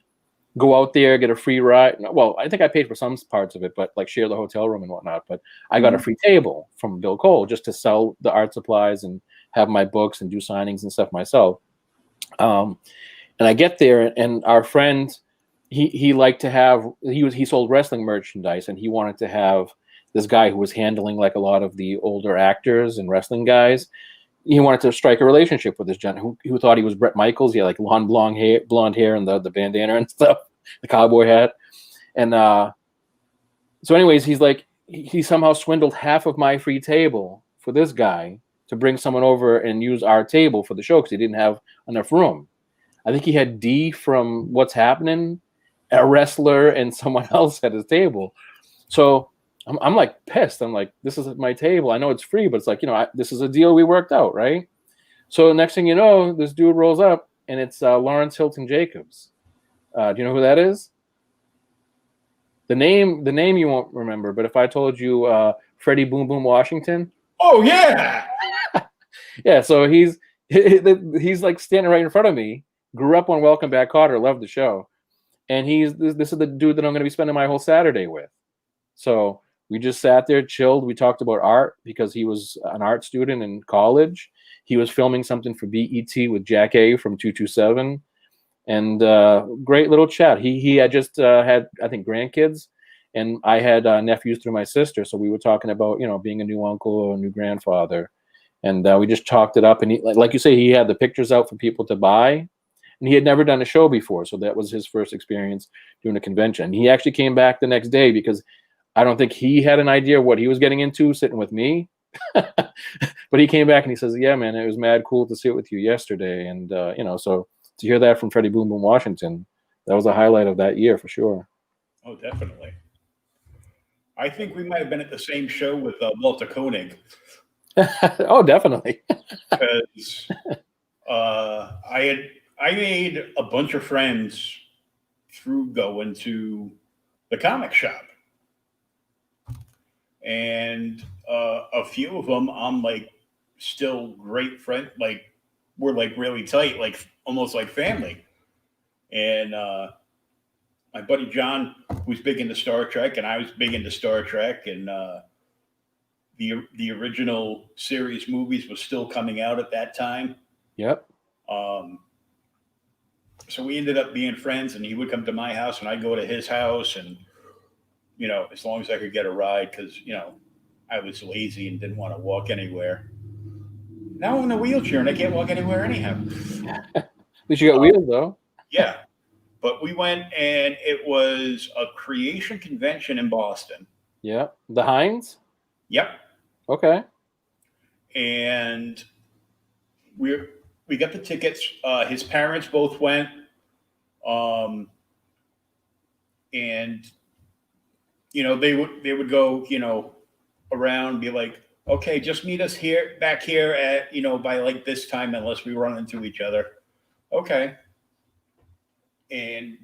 go out there, get a free ride. Well, I think I paid for some parts of it, but like share the hotel room and whatnot. But I got a free table from Bill Cole just to sell the art supplies and have my books and do signings and stuff myself. And I get there, and our friend, he liked to have, he sold wrestling merchandise, and he wanted to have this guy who was handling like a lot of the older actors and wrestling guys. He wanted to strike a relationship with this gentleman who thought he was Bret Michaels. He had like long blonde hair and the bandana and stuff, the cowboy hat. And so anyways, he's like, he somehow swindled half of my free table for this guy to bring someone over and use our table for the show because he didn't have enough room. I think he had D from What's Happening, a wrestler, and someone else at his table. So I'm like pissed. I'm like, this is my table. I know it's free, but it's like, this is a deal we worked out, right? So the next thing you know, this dude rolls up, and it's Lawrence Hilton Jacobs. Do you know who that is? The name you won't remember, but if I told you Freddie Boom Boom Washington. Oh yeah. Yeah, so he's like standing right in front of me. Grew up on Welcome Back, Kotter. Loved the show, and this is the dude that I'm going to be spending my whole Saturday with. So we just sat there, chilled. We talked about art because he was an art student in college. He was filming something for BET with Jack A from 227, and great little chat. He had just had, I think, grandkids, and I had nephews through my sister. So we were talking about being a new uncle or a new grandfather. And we just chalked it up. And he, like you say, he had the pictures out for people to buy. And he had never done a show before. So that was his first experience doing a convention. He actually came back the next day because I don't think he had an idea what he was getting into sitting with me. But he came back and he says, yeah, man, it was mad cool to sit with you yesterday. And, so to hear that from Freddie Boom Boom Washington, that was a highlight of that year for sure. Oh, definitely. I think we might have been at the same show with Walter Koenig. Oh, definitely. Because I made a bunch of friends through going to the comic shop, and a few of them I'm like still great friend. Like we're like really tight, like almost like family. And my buddy John, who's big into Star Trek, and I was big into Star Trek, and the original series movies was still coming out at that time. Yep. So we ended up being friends, and he would come to my house and I'd go to his house, and as long as I could get a ride, because I was lazy and didn't want to walk anywhere. Now I'm in a wheelchair and I can't walk anywhere anyhow. At least you got wheels though. Yeah. But we went, and it was a creation convention in Boston. Yeah. The Heinz? Yep. Okay. And we got the tickets. His parents both went. And they would go, around, be like, okay, just meet us back here at, by like this time, unless we run into each other. Okay. And,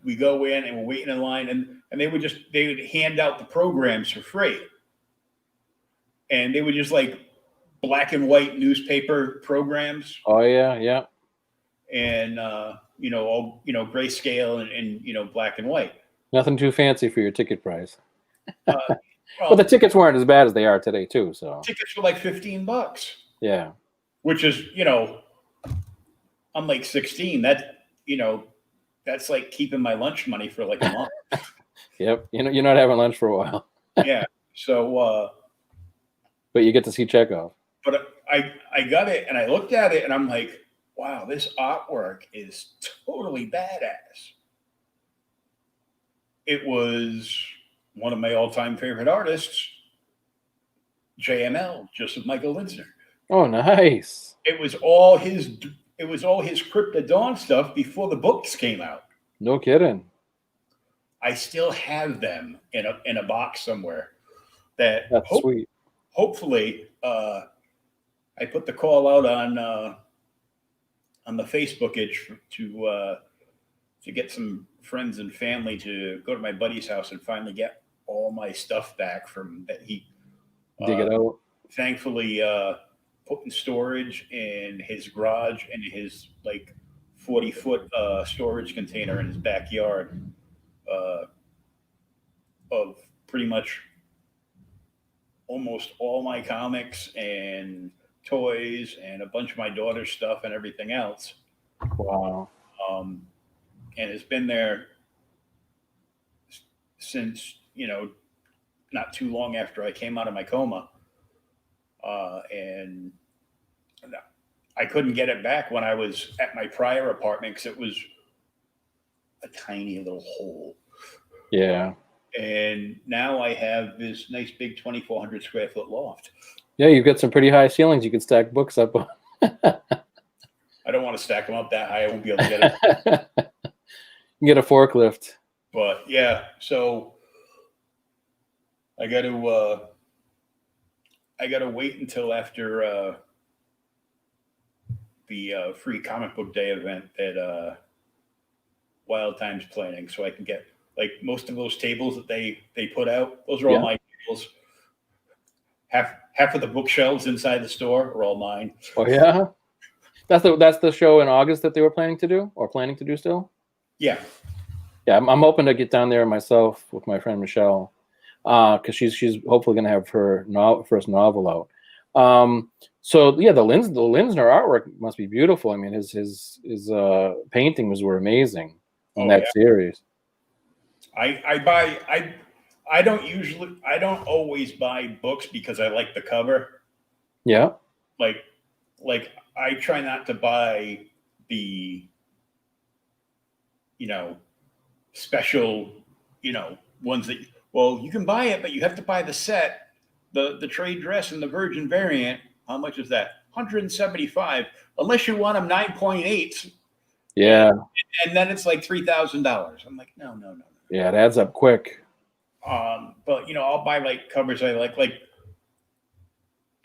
we go in and we're waiting in line, and they would hand out the programs for free. And they would just like black and white newspaper programs. Oh yeah. Yeah. And, all, grayscale and black and white. Nothing too fancy for your ticket price. Well, but the tickets weren't as bad as they are today too. So tickets were like $15. Yeah. Which is, I'm like 16. That's like keeping my lunch money for like a month. Yep. You're not having lunch for a while. Yeah. So, but you get to see Chekhov. But I got it, and I looked at it, and I'm like, wow, this artwork is totally badass. It was one of my all-time favorite artists, JML, Joseph Michael Linsner. Oh, nice. It was all his Crypto Dawn stuff before the books came out. No kidding. I still have them in a box somewhere. That's sweet. Hopefully, I put the call out on the Facebook page get some friends and family to go to my buddy's house and finally get all my stuff back from that he Dig it out. thankfully put in storage in his garage and his like 40-foot storage container in his backyard of pretty much almost all my comics and toys and a bunch of my daughter's stuff and everything else. Wow. And it's been there since, not too long after I came out of my coma. And I couldn't get it back when I was at my prior apartment because it was a tiny little hole. Yeah. And now I have this nice big 2,400 square foot loft. Yeah, you've got some pretty high ceilings you can stack books up on. I don't want to stack them up that high. I won't be able to get it. You can get a forklift. But yeah, so I got to wait until after the free comic book day event that Wild Times planning, so I can get like most of those tables that they put out. Those are all my tables. Half of the bookshelves inside the store are all mine. Oh yeah, that's the show in August that they were planning to do still. Yeah. Yeah, I'm hoping to get down there myself with my friend Michelle, because she's hopefully going to have her first novel out. So yeah, the Linsner artwork must be beautiful. I mean, his paintings were amazing in that series. I don't always buy books because I like the cover. Yeah. Like I try not to buy the special, ones that, well, you can buy it, but you have to buy the set, the trade dress and the virgin variant. How much is that? $175, unless you want them 9.8. Yeah. And then it's like $3,000. I'm like, no. Yeah, it adds up quick. But I'll buy like covers I like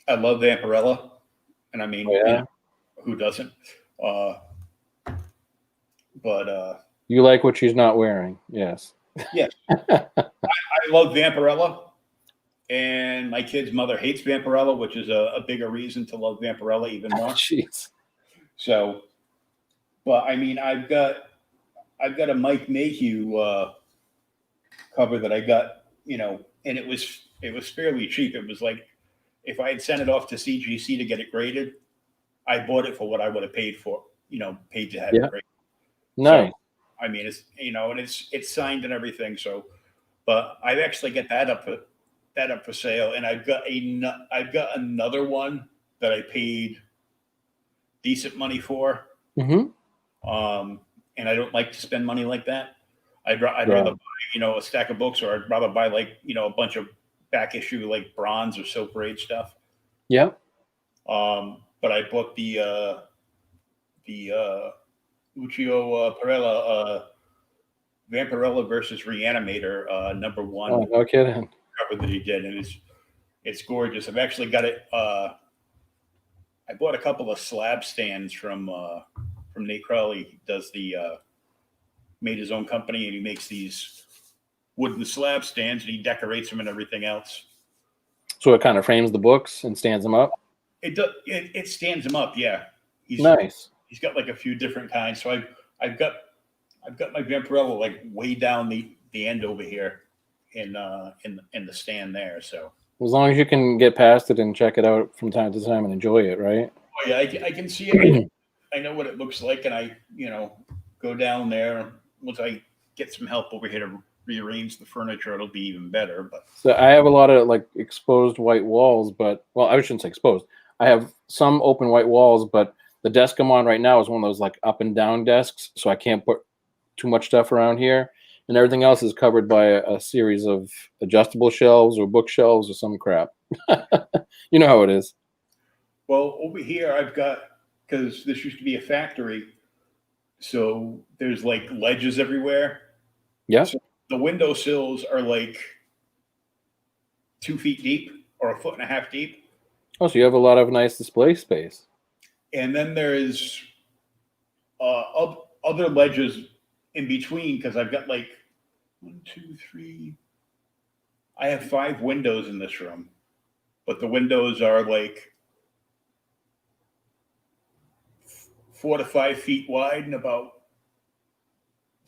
I love Vampirella, and I mean, who doesn't? But you like what she's not wearing, yes. Yes. I love Vampirella, and my kid's mother hates Vampirella, which is a bigger reason to love Vampirella even more. Jeez. So, but I mean, I've got a Mike Mayhew cover that I got, and it was fairly cheap. It was like, if I had sent it off to CGC to get it graded, I bought it for what I would have paid for, paid to have it graded. Nice. So, I mean, it's and it's signed and everything. So, but I've actually got that up for sale, and I've got another one that I paid decent money for. Mm-hmm. And I don't like to spend money like that. I'd rather buy, a stack of books, or I'd rather buy like, a bunch of back issue like bronze or Silver Age stuff. Yeah. But I bought the Lucio Perella Vampirella versus Reanimator #1. Oh, no kidding. Cover that he did, and it's gorgeous. I've actually got it. I bought a couple of slab stands from Nate Crowley. He does made his own company, and he makes these wooden slab stands, and he decorates them and everything else. So it kind of frames the books and stands them up? It does. It stands them up, yeah. Nice. He's got like a few different kinds. So I've got my Vampirella like way down the end over here in the stand there. So as long as you can get past it and check it out from time to time and enjoy it, right? Oh yeah, I can see it. I know what it looks like, and I go down there. Once I get some help over here to rearrange the furniture, it'll be even better. But so I have a lot of like exposed white walls, but well, I shouldn't say exposed. I have some open white walls, but the desk I'm on right now is one of those like up and down desks, so I can't put too much stuff around here, and everything else is covered by a series of adjustable shelves or bookshelves or some crap. You know how it is. Well, over here I've got, because this used to be a factory, so there's like ledges everywhere. Yeah. So the windowsills are like 2 feet deep or 1.5 feet deep. Oh, so you have a lot of nice display space. And then there's other ledges in between, because I've got like 1, 2, 3. I have 5 windows in this room, but the windows are like 4 to 5 feet wide and about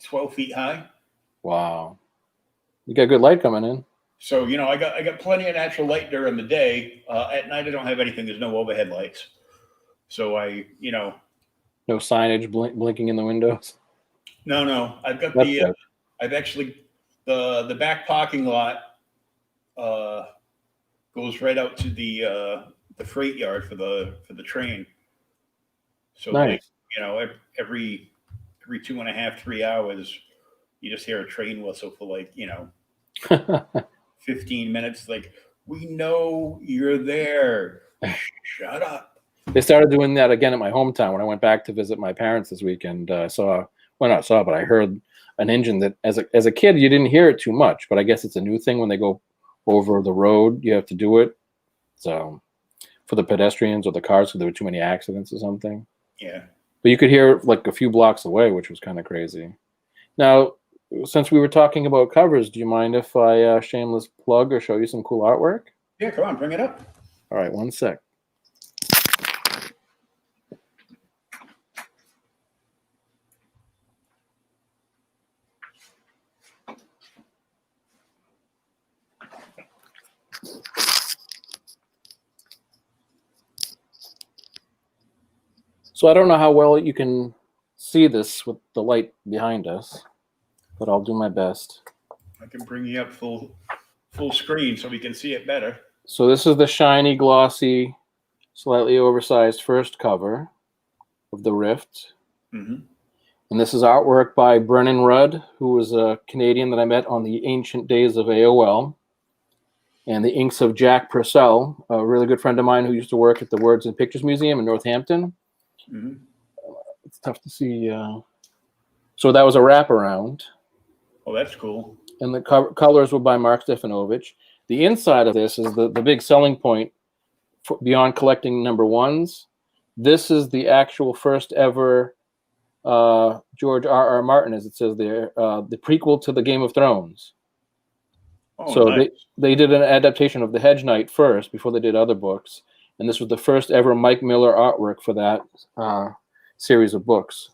12 feet high. Wow. You got good light coming in. So, I got plenty of natural light during the day. At night, I don't have anything. There's no overhead lights. So no signage blinking in the windows. No. I've got I've actually, the back parking lot goes right out to the freight yard for the train. So nice. every 2.5, 3 hours, you just hear a train whistle for like 15 minutes. Like, we know you're there. Shut up. They started doing that again at my hometown when I went back to visit my parents this weekend. I heard an engine that as a kid you didn't hear it too much, but I guess it's a new thing when they go over the road, you have to do it. So for the pedestrians or the cars, because there were too many accidents or something. Yeah. But you could hear like a few blocks away, which was kind of crazy. Now, since we were talking about covers, do you mind if I shameless plug or show you some cool artwork? Yeah, come on, bring it up. All right, one sec. So I don't know how well you can see this with the light behind us, but I'll do my best. I can bring you up full screen so we can see it better. So this is the shiny, glossy, slightly oversized first cover of the Rift. Mm-hmm. And this is artwork by Brennan Rudd, who was a Canadian that I met on the ancient days of AOL. And the inks of Jack Purcell, a really good friend of mine who used to work at the Words and Pictures Museum in Northampton. Mm-hmm. It's tough to see. So that was a wraparound. Oh, that's cool. And the colors were by Mark Stefanovich. The inside of this is the big selling point beyond collecting number ones. This is the actual first ever George R.R. Martin, as it says there, the prequel to the Game of Thrones. Oh, so nice. they did an adaptation of The Hedge Knight first before they did other books. And this was the first ever Mike Miller artwork for that series of books.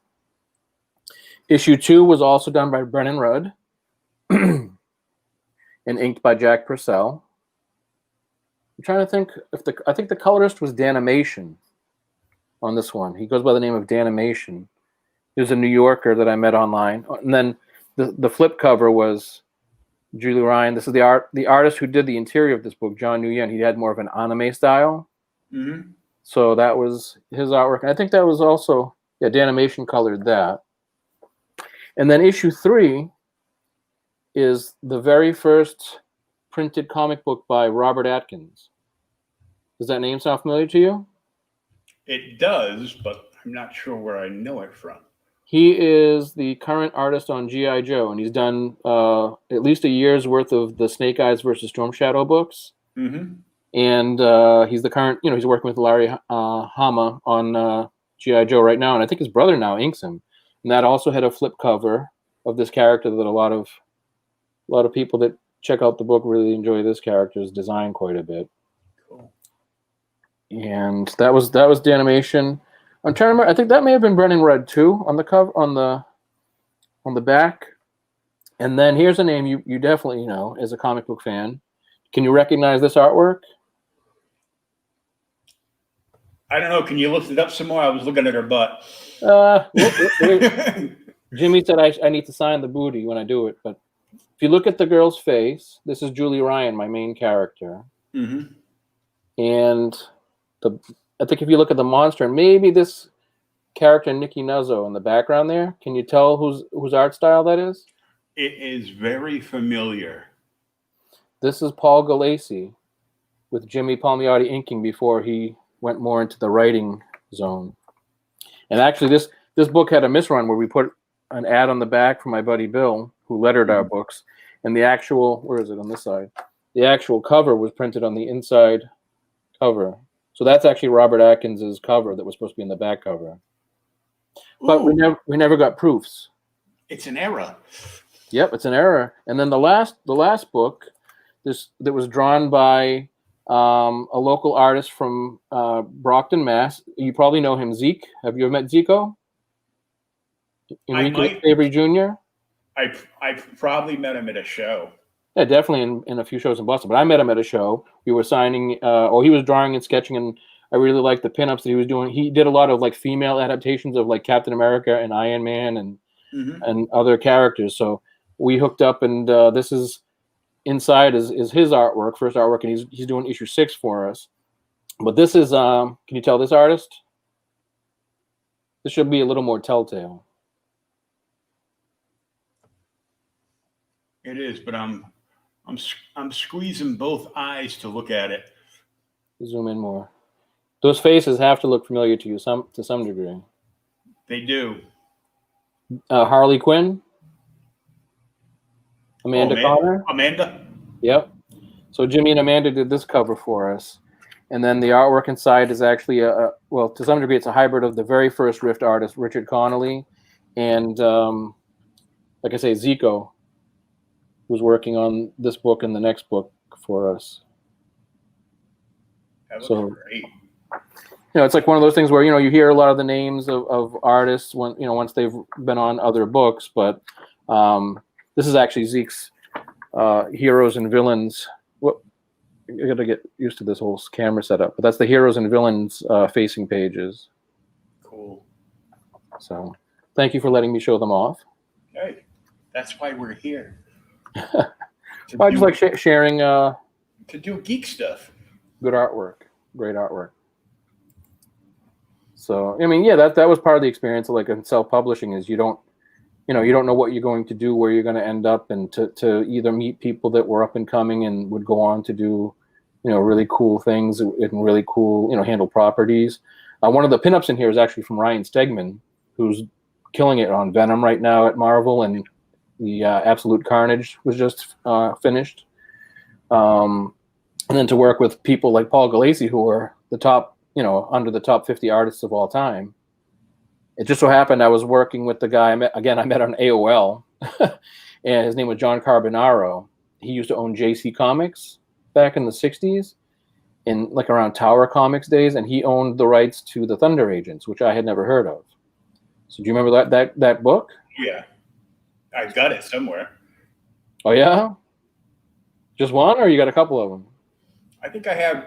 Issue 2 was also done by Brennan Rudd and inked by Jack Purcell. I'm trying to think I think the colorist was Danimation on this one. He goes by the name of Danimation. He was a New Yorker that I met online. And then the flip cover was Julie Ryan. This is the artist who did the interior of this book, John Nguyen. He had more of an anime style. Mm-hmm. So that was his artwork. And I think that was also, Danimation colored that. And then issue 3 is the very first printed comic book by Robert Atkins. Does that name sound familiar to you? It does, but I'm not sure where I know it from. He is the current artist on G.I. Joe, and he's done at least a year's worth of the Snake Eyes versus Storm Shadow books. Mm-hmm. And he's the current, he's working with Larry Hama on G.I. Joe right now, and I think his brother now inks him. And that also had a flip cover of this character that a lot of people that check out the book really enjoy this character's design quite a bit. Cool. And that was Danimation. I'm trying to remember. I think that may have been Brennan Rudd too on the cover on the back. And then here's a name you definitely know as a comic book fan. Can you recognize this artwork? I don't know. Can you lift it up some more? I was looking at her butt. Jimmy said I need to sign the booty when I do it. But if you look at the girl's face, this is Julie Ryan, my main character. Mm-hmm. And I think if you look at the monster, and maybe this character, Nikki Nuzzo, in the background there, can you tell whose art style that is? It is very familiar. This is Paul Gulacy with Jimmy Palmiotti inking before he went more into the writing zone. And actually, this book had a misrun where we put an ad on the back for my buddy Bill, who lettered our books, and the actual, where is it on this side? The actual cover was printed on the inside cover. So that's actually Robert Atkins's cover that was supposed to be in the back cover. But we never got proofs. It's an error. Yep, it's an error. And then the last book, that was drawn by a local artist from Brockton, Mass. You probably know him, Zeke. Have you ever met Zico? Enrique Savory Jr. I probably met him at a show. Yeah, definitely in a few shows in Boston. But I met him at a show. We were signing, he was drawing and sketching, and I really liked the pinups that he was doing. He did a lot of like female adaptations of like Captain America and Iron Man and other characters. So we hooked up, and this is inside is his artwork, first artwork, and he's doing issue 6 for us. But this is, can you tell this artist? This should be a little more telltale. It is, but I'm squeezing both eyes to look at it. Zoom in more. Those faces have to look familiar to you to some degree. They do. Harley Quinn. Amanda Connor. Amanda. Yep. So Jimmy and Amanda did this cover for us. And then the artwork inside is actually well, to some degree, it's a hybrid of the very first Rift artist, Richard Connolly, and like I say, Zico, who's working on this book and the next book for us. That looks great. It's like one of those things where you hear a lot of the names of artists when once they've been on other books, but this is actually Zeke's Heroes and Villains. I got to get used to this whole camera setup, but that's the Heroes and Villains facing pages. Cool. So, thank you for letting me show them off. Hey, that's why we're here. I just like sharing. To do geek stuff. Good artwork, great artwork. So, I mean, yeah, that was part of the experience of like in self-publishing is you don't know what you're going to do, where you're going to end up, and to either meet people that were up and coming and would go on to do, really cool things and really cool, handle properties. One of the pinups in here is actually from Ryan Stegman, who's killing it on Venom right now at Marvel, and the Absolute Carnage was just finished. And then to work with people like Paul Gulacy, who are the top, under the top 50 artists of all time. It just so happened I was working with the guy I met on AOL, and his name was John Carbonaro. He used to own JC Comics back in the 60s, in like around Tower Comics days, and he owned the rights to the Thunder Agents, which I had never heard of. So do you remember that book? Yeah. I've got it somewhere. Oh yeah? Just one, or you got a couple of them? I think I have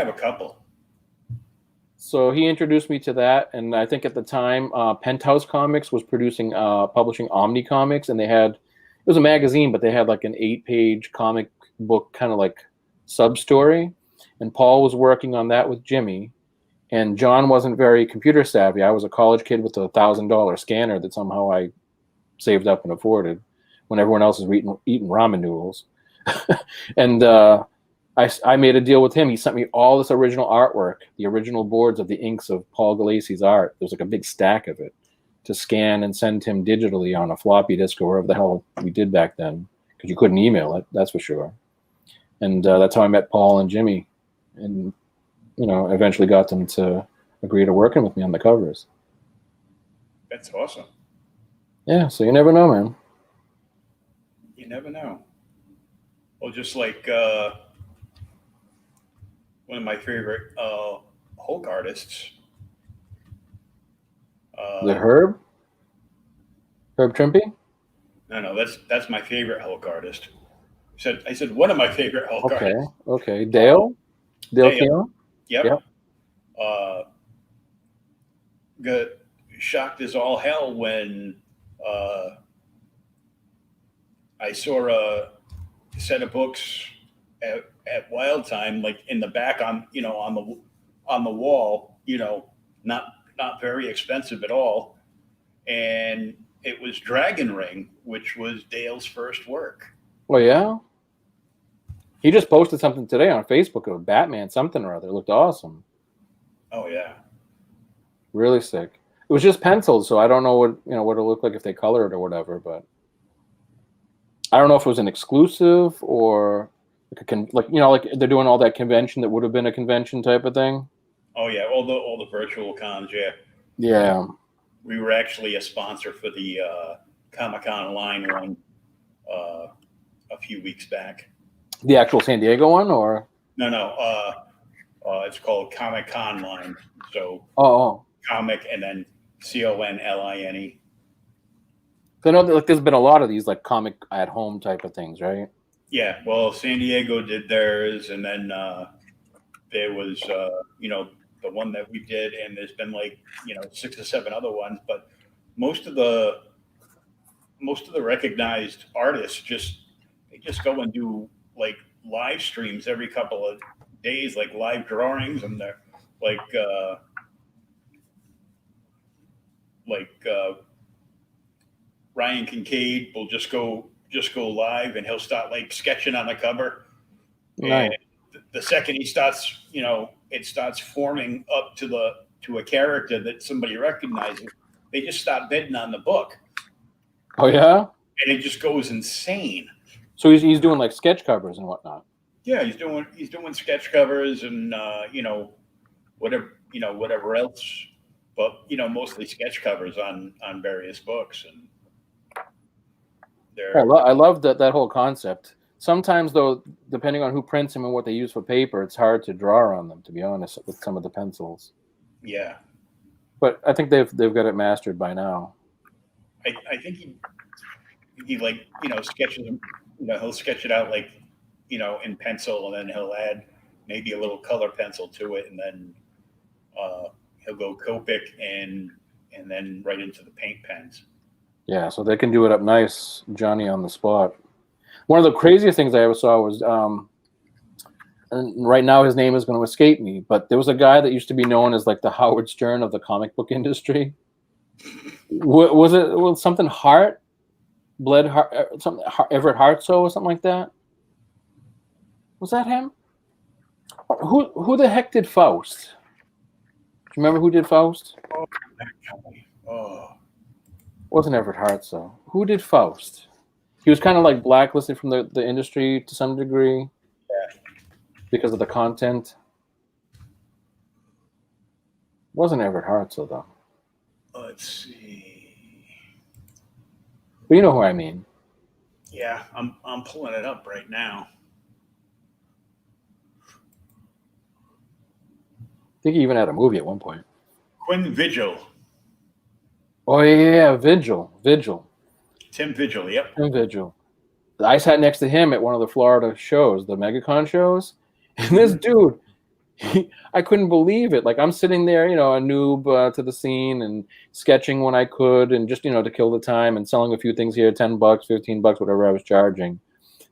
a couple. So he introduced me to that, and I think at the time, Penthouse Comics was publishing Omni Comics, and it was a magazine, but they had like an 8-page comic book kind of like sub-story, and Paul was working on that with Jimmy, and John wasn't very computer savvy. I was a college kid with a $1,000 scanner that somehow I saved up and afforded when everyone else is eating ramen noodles. And I made a deal with him. He sent me all this original artwork, the original boards of the inks of Paul Gulacy's art. There's like a big stack of it to scan and send him digitally on a floppy disk or wherever the hell we did back then, because you couldn't email it, that's for sure. And that's how I met Paul and Jimmy, and eventually got them to agree to working with me on the covers. That's awesome. Yeah, so you never know, man. You never know. Well, just like one of my favorite Hulk artists. The Herb Trimpe? No, that's my favorite Hulk artist. I said one of my favorite Hulk artists. Okay. Dale Keown? Yep. Got shocked as all hell when I saw a set of books at Wild Time, like in the back on the wall, not very expensive at all, and it was Dragon Ring, which was Dale's first work. Oh yeah, he just posted something today on Facebook of Batman something or other. It looked awesome. Oh yeah, really sick. It was just penciled, so I don't know what it looked like if they colored or whatever, but I don't know if it was an exclusive or like they're doing all that convention that would have been a convention type of thing. Oh yeah, all the virtual cons, yeah. Yeah. We were actually a sponsor for the Comic-Con line one a few weeks back. The actual San Diego one, or No. It's called Comic-Con line. So comic and then CONLINE. I know that, like, there's been a lot of these like comic at home type of things, right? Yeah, well, San Diego did theirs, and then there was the one that we did, and there's been like 6 or 7 other ones, but most of the recognized artists just go and do like live streams every couple of days, like live drawings, and they're like Ryan Kincaid will just go live, and he'll start like sketching on the cover. Nice. And the second he starts, it starts forming up to a character that somebody recognizes. They just start bidding on the book. Oh yeah, and it just goes insane. So he's doing like sketch covers and whatnot. Yeah, he's doing sketch covers and whatever else, but mostly sketch covers on various books. And I love that whole concept. Sometimes though, depending on who prints them and what they use for paper, it's hard to draw on them, to be honest, with some of the pencils. Yeah, but I think they've got it mastered by now. I think he like sketches them. He'll sketch it out like in pencil, and then he'll add maybe a little color pencil to it, and then he'll go Copic and then right into the paint pens. Yeah, so they can do it up nice, Johnny on the spot. One of the craziest things I ever saw was, and right now his name is going to escape me, but there was a guy that used to be known as like the Howard Stern of the comic book industry. Was it something Hart? Bled Hart, something Everett Hartsoe or something like that? Was that him? Who the heck did Faust? Do you remember who did Faust? Oh, that guy. Oh. Wasn't Everett Hartsoe. Who did Faust? He was kind of like blacklisted from the industry to some degree. Yeah. Because of the content. Wasn't Everett Hartsoe though. Let's see. But you know who I mean. Yeah, I'm pulling it up right now. I think he even had a movie at one point. Quinn Vigil. Oh yeah, Vigil. Tim Vigil, yep. Tim Vigil. I sat next to him at one of the Florida shows, the MegaCon shows, and this dude, I couldn't believe it. Like I'm sitting there, a noob to the scene and sketching when I could, and just to kill the time and selling a few things here, $10, $15, whatever I was charging.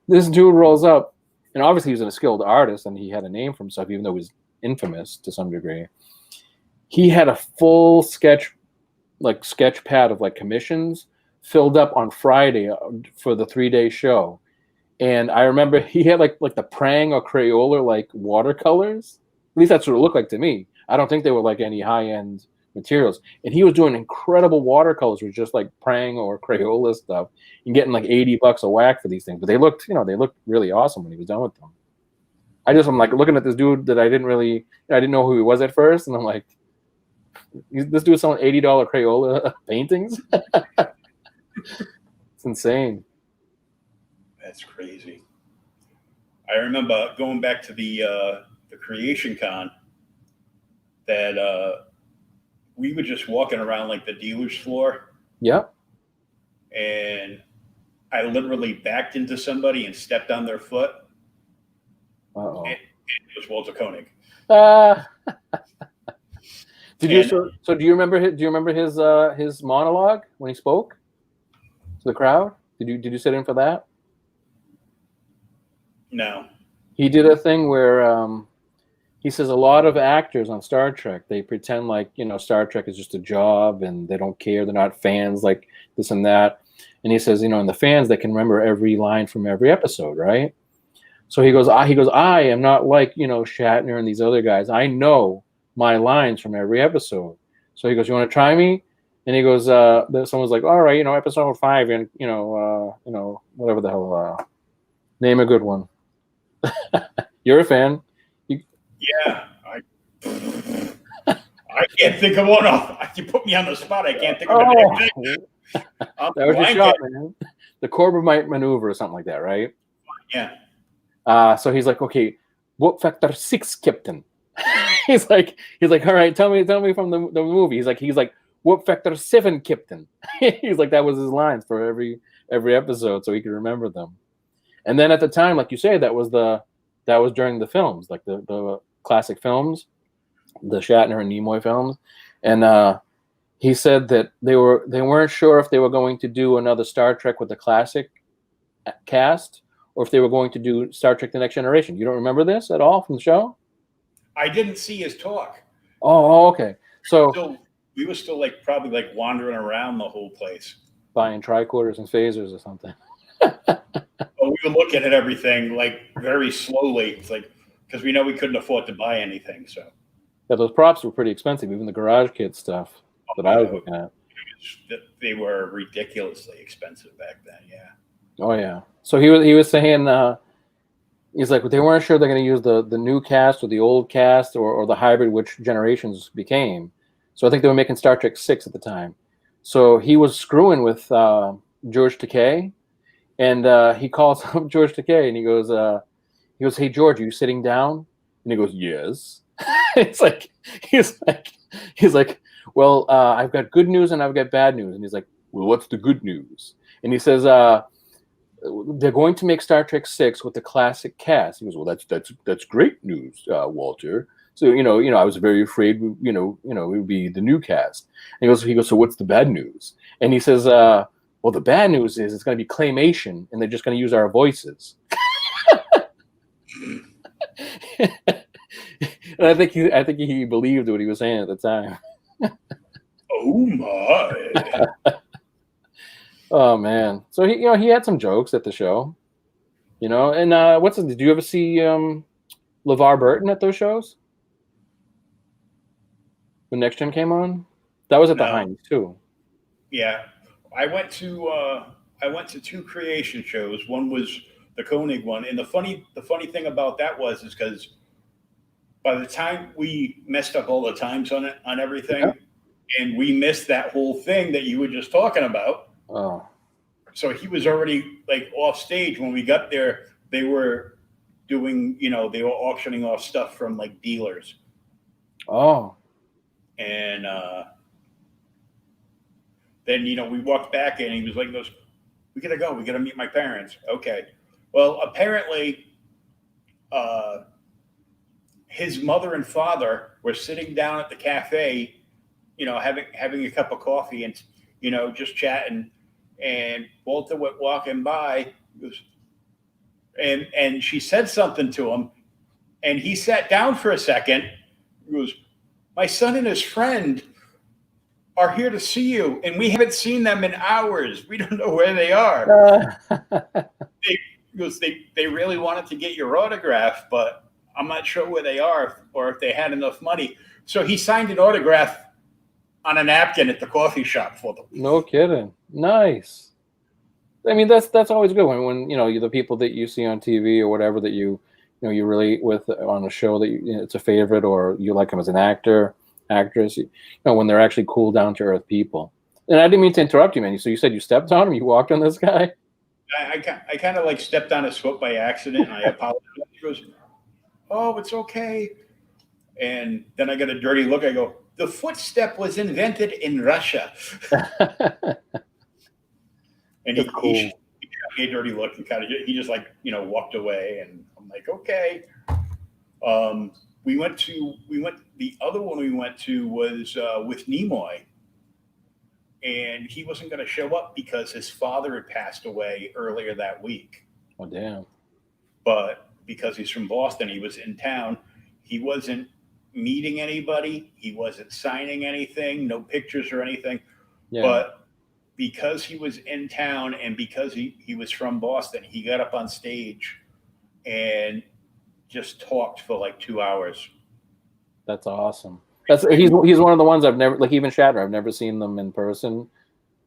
This dude rolls up, and obviously he was a skilled artist, and he had a name for himself, even though he was infamous to some degree. He had a full sketch pad of like commissions filled up on Friday for the 3-day show. And I remember he had like the Prang or Crayola like watercolors. At least that's what it looked like to me. I don't think they were like any high-end materials. And he was doing incredible watercolors with just like Prang or Crayola stuff and getting like $80 a whack for these things. But they looked really awesome when he was done with them. I'm like looking at this dude that I didn't know who he was at first, and I'm like, this dude's selling $80 Crayola paintings. It's insane. That's crazy. I remember going back to the Creation Con that we were just walking around like the dealer's floor. Yeah. And I literally backed into somebody and stepped on their foot. Uh-oh. And it was Walter Koenig. Do you remember his monologue when he spoke to the crowd? Did you sit in for that? No. He did a thing where he says a lot of actors on Star Trek, they pretend like Star Trek is just a job and they don't care, they're not fans like this and that. And he says, and the fans, they can remember every line from every episode, right? So he goes, I am not like Shatner and these other guys. I know my lines from every episode. So he goes, you want to try me? And he goes, someone's like, all right, episode 5, and whatever the hell, name a good one. You're a fan. Yeah, I can't think of one off. You put me on the spot. I can't think of anything. That was your shot, man. The Corbomite maneuver or something like that, right? Yeah. So he's like, okay, what factor 6, Captain? he's like, all right, tell me from the movie. He's like, what factor 7, Captain? He's like, that was his lines for every episode, so he could remember them. And then at the time, like you say, that was during the films, like the classic films, the Shatner and Nimoy films, and he said that they weren't sure if they were going to do another Star Trek with the classic cast or if they were going to do Star Trek: The Next Generation. You don't remember this at all from the show? I didn't see his talk. Oh, okay. So we were still probably wandering around the whole place, buying tricorders and phasers or something. We were looking at everything very slowly. It's because we know we couldn't afford to buy anything. So yeah, those props were pretty expensive, even the garage kit stuff that I was looking at. They were ridiculously expensive back then. Yeah. Oh yeah. So he was saying he's like, they weren't sure they're going to use the new cast or the old cast or the hybrid, which Generations became. So I think they were making Star Trek 6 at the time. So he was screwing with George Takei, and he calls up George Takei and he goes, hey George, are you sitting down? And he goes, yes. He's like, well, I've got good news and I've got bad news. And he's like, well, what's the good news? And he says, they're going to make Star Trek 6 with the classic cast. He goes, well, that's great news, Walter. So I was very afraid, it would be the new cast. And he goes, so what's the bad news? And he says, well, the bad news is it's going to be claymation, and they're just going to use our voices. And I think he believed what he was saying at the time. Oh my. Oh man. So he had some jokes at the show. And did you ever see LeVar Burton at those shows? When Next Gen came on? That was at the Heinz too. Yeah. I went to 2 creation shows. One was the Koenig one. And the funny thing about that is because by the time we messed up all the times on everything, and we missed that whole thing that you were just talking about. Oh. So he was already off stage when we got there. They were doing, they were auctioning off stuff from dealers. Oh. And then, we walked back in and he was goes, we gotta go. We gotta meet my parents. Okay. Well, apparently his mother and father were sitting down at the cafe, having a cup of coffee and, just chatting. And Walter went walking by, and she said something to him, and he sat down for a second. He goes, my son and his friend are here to see you, and we haven't seen them in hours. We don't know where they are. They really wanted to get your autograph, but I'm not sure where they are or if they had enough money. So he signed an autograph on a napkin at the coffee shop for them. No kidding. Nice. I mean, that's always good when the people that you see on TV or whatever that you relate with on a show that it's a favorite or you like them as an actor, actress. When they're actually cool, down to earth people. And I didn't mean to interrupt you, man. So you said you stepped on him. You walked on this guy. I kind of stepped on his foot by accident, and I apologized. He goes, "Oh, it's okay." And then I got a dirty look. I go, "The footstep was invented in Russia." And he shot me a dirty look and he just walked away, and I'm like, okay. The other one we went to was with Nimoy, and he wasn't going to show up because his father had passed away earlier that week. Oh, damn. But because he's from Boston, he was in town. He wasn't meeting anybody. He wasn't signing anything, no pictures or anything. Yeah. But because he was in town and because he was from Boston, he got up on stage and just talked for 2 hours. That's awesome. He's one of the ones I've never, even Shatner, I've never seen them in person.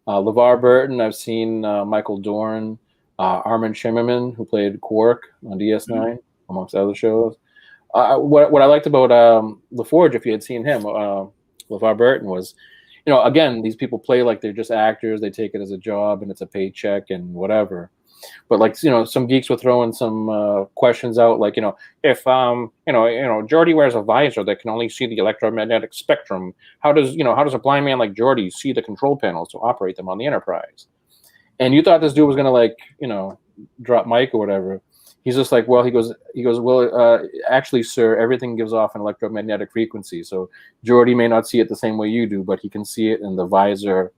LeVar Burton, I've seen Michael Dorn, Armin Shimmerman, who played Quark on DS9, amongst other shows. What I liked about LaForge, if you had seen him, LeVar Burton, was again, these people play like they're just actors. They take it as a job and it's a paycheck and whatever. But like, some geeks were throwing some questions out, like, if Geordi wears a visor that can only see the electromagnetic spectrum, how does a blind man like Geordi see the control panels to operate them on the Enterprise? And you thought this dude was gonna, like, drop mic or whatever. He's just like, well, he goes, well, actually, sir, everything gives off an electromagnetic frequency. So Geordi may not see it the same way you do, but he can see it, and the visor,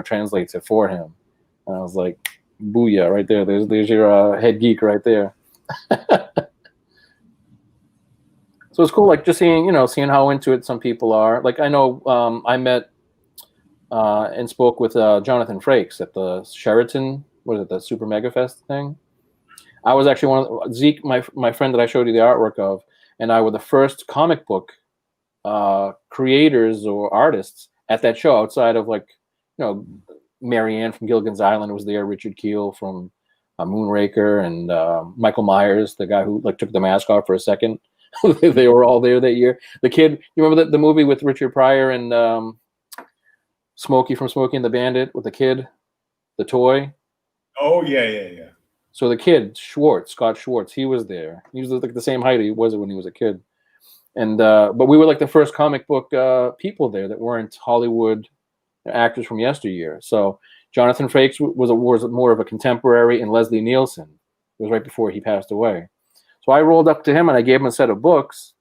translates it for him. And I was like, booyah, right there. There's your head geek right there. So it's cool, like, just seeing how into it some people are. Like, I know I met and spoke with Jonathan Frakes at the Sheraton. What is it, the Super Mega Fest thing? I was actually Zeke, my friend that I showed you the artwork of, and I were the first comic book creators or artists at that show, outside of, like, Marianne from Gilligan's Island was there, Richard Keel from Moonraker, and Michael Myers, the guy who, like, took the mask off for a second. They were all there that year. The kid, you remember the movie with Richard Pryor and Smokey from Smokey and the Bandit with the kid, the toy? Oh, yeah. So the kid, Scott Schwartz, he was there. He was like the same height he was when he was a kid. And but we were like the first comic book people there that weren't Hollywood actors from yesteryear. So Jonathan Frakes was more of a contemporary, and Leslie Nielsen. It was right before he passed away. So I rolled up to him and I gave him a set of books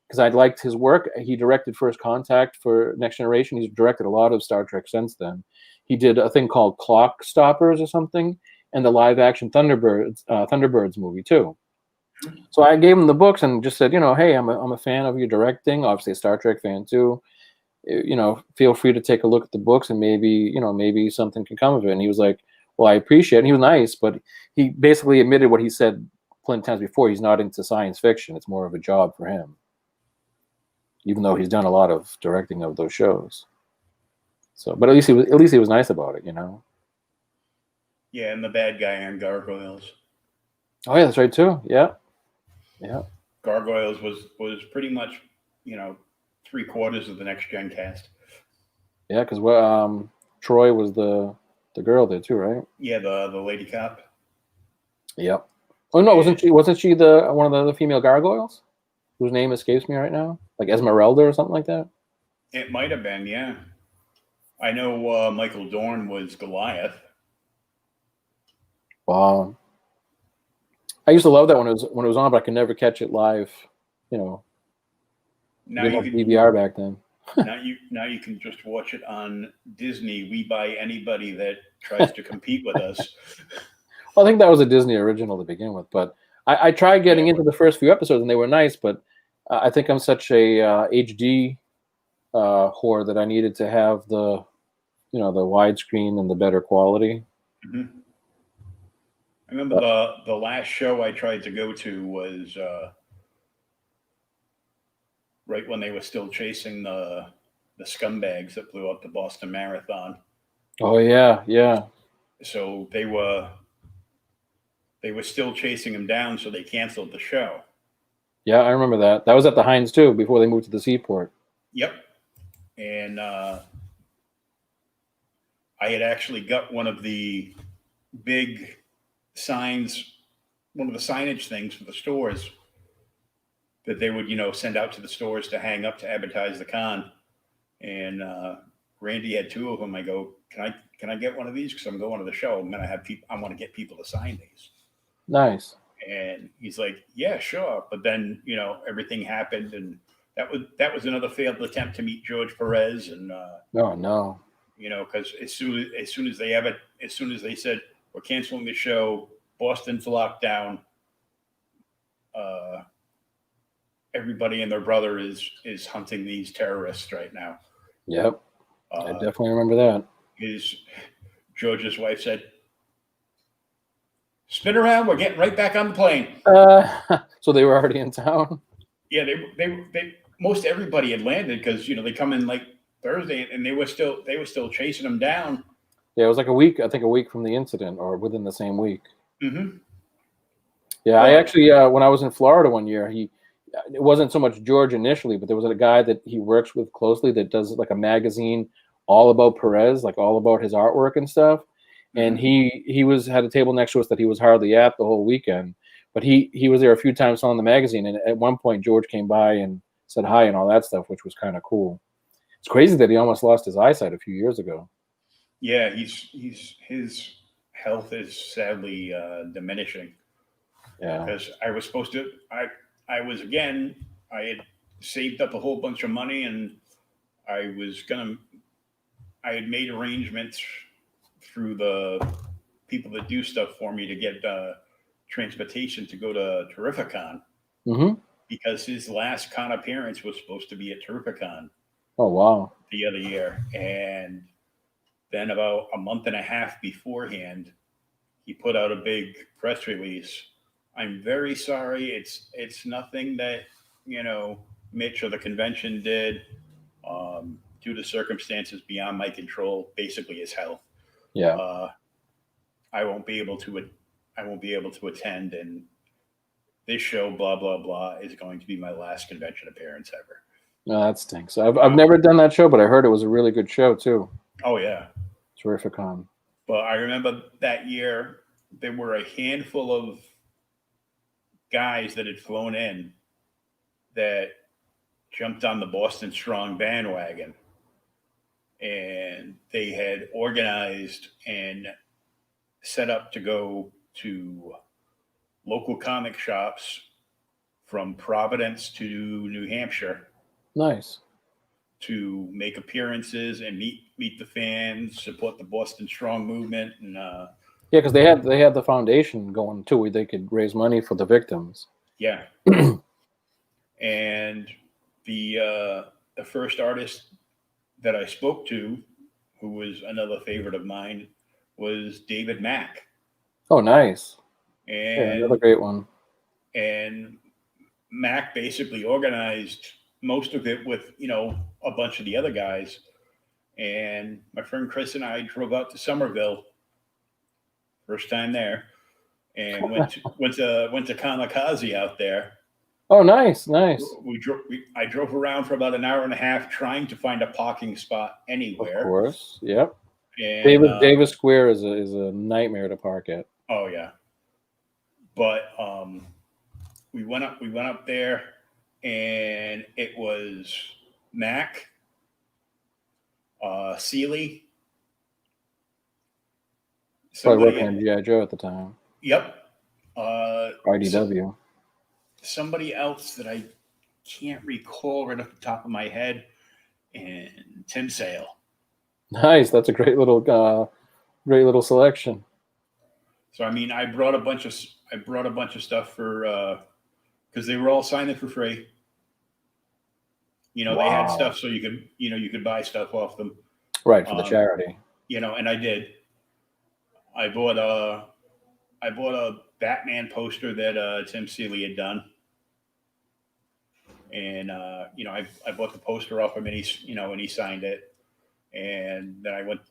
because I liked his work. He directed First Contact for Next Generation. He's directed a lot of Star Trek since then. He did a thing called Clock Stoppers or something, and the live-action Thunderbirds movie too. So I gave him the books and just said, hey, I'm a fan of your directing. Obviously, a Star Trek fan too. Feel free to take a look at the books, and maybe something can come of it. And he was like, well, I appreciate it. And he was nice, but he basically admitted what he said plenty of times before. He's not into science fiction. It's more of a job for him, even though he's done a lot of directing of those shows. So, but at least he was nice about it, Yeah, and the bad guy on Gargoyles. Oh yeah, that's right too. Yeah. Gargoyles was pretty much, 3/4 of the Next Gen cast. Yeah, because Troy was the girl there too, right? Yeah, the lady cop. Yep. Oh no, wasn't she the one of the female gargoyles, whose name escapes me right now? Like Esmeralda or something like that? It might have been, yeah. I know Michael Dorn was Goliath. Wow. I used to love that when it was on, but I could never catch it live. Now you could DVR back then. now you can just watch it on Disney. We buy anybody that tries to compete with us. Well, I think that was a Disney original to begin with, but I tried getting into the first few episodes and they were nice, but I think I'm such a HD whore that I needed to have the the widescreen and the better quality. Mm-hmm. I remember the last show I tried to go to was right when they were still chasing the scumbags that blew up the Boston Marathon. Oh yeah. So they were still chasing him down, so they canceled the show. Yeah, I remember that. That was at the Heinz too, before they moved to the Seaport. Yep. And I had actually got one of the big signs, one of the signage things for the stores that they would, send out to the stores to hang up to advertise the con. And Randy had 2 of them. I go, can I get one of these? Because I'm going to the show. I'm gonna have people. I want to get people to sign these. Nice. And he's like, yeah, sure. But then everything happened, and that was another failed attempt to meet George Perez. And oh no. Because as soon as they said we're canceling the show, Boston's locked down. Everybody and their brother is hunting these terrorists right now. Yep, I definitely remember that. George's wife said, "Spin around. We're getting right back on the plane." So they were already in town. Yeah, they most everybody had landed because they come in like Thursday, and they were still chasing them down. Yeah, it was like a week. I think a week from the incident, or within the same week. Mm-hmm. Yeah, I actually when I was in Florida one year, it wasn't so much George initially, but there was a guy that he works with closely that does like a magazine all about Perez, like all about his artwork and stuff. And Mhm. he had a table next to us that he was hardly at the whole weekend, but he was there a few times selling the magazine. And at one point, George came by and said hi and all that stuff, which was kind of cool. It's crazy that he almost lost his eyesight a few years ago. Yeah, his health is sadly diminishing Yeah. because I was again I had saved up a whole bunch of money and I was gonna I had made arrangements through the people that do stuff for me to get transportation to go to Terrificon Mm-hmm. because his last con appearance was supposed to be at Terrificon Oh wow. the other year, and then about a month and a half beforehand, he put out a big press release. I'm very sorry. It's nothing that Mitch or the convention did. Due to circumstances beyond my control, basically his health. Yeah. Uh, I won't be able to. I won't be able to attend, and this show, blah blah blah, is going to be my last convention appearance ever. No, that stinks. I've never done that show, but I heard it was a really good show too. Oh yeah, Terrific on. but I remember that year there were a handful of guys that had flown in that jumped on the Boston Strong bandwagon, and they had organized and set up to go to local comic shops from Providence to New Hampshire Nice. to make appearances and meet the fans, support the Boston Strong movement, and Yeah, because they had the foundation going too, where they could raise money for the victims. yeah. And the first artist that I spoke to, who was another favorite of mine, was David Mack, Oh, nice. Yeah, another and great one. and Mac basically organized most of it with a bunch of the other guys. And my friend Chris and I drove out to Somerville, first time there, and went to Kamikaze out there. Oh, nice, nice. I drove around for about an hour and a half trying to find a parking spot Of anywhere. course. Yep. And Davis Square is a nightmare to park at. oh yeah, but we went up there, and it was Mac, Sealy, Probably somebody. working on GI Joe at the time. Yep. So, IDW. somebody else that I can't recall right off the top of my head, and Tim Sale. Nice. That's a great little selection. So I mean, I brought a bunch of stuff for because they were all signing for free. They had Wow. stuff so you could buy stuff off them. Right, for the charity. And I did. I bought a Batman poster that Tim Seeley had done, and I bought the poster off him, and he signed it, and then I went,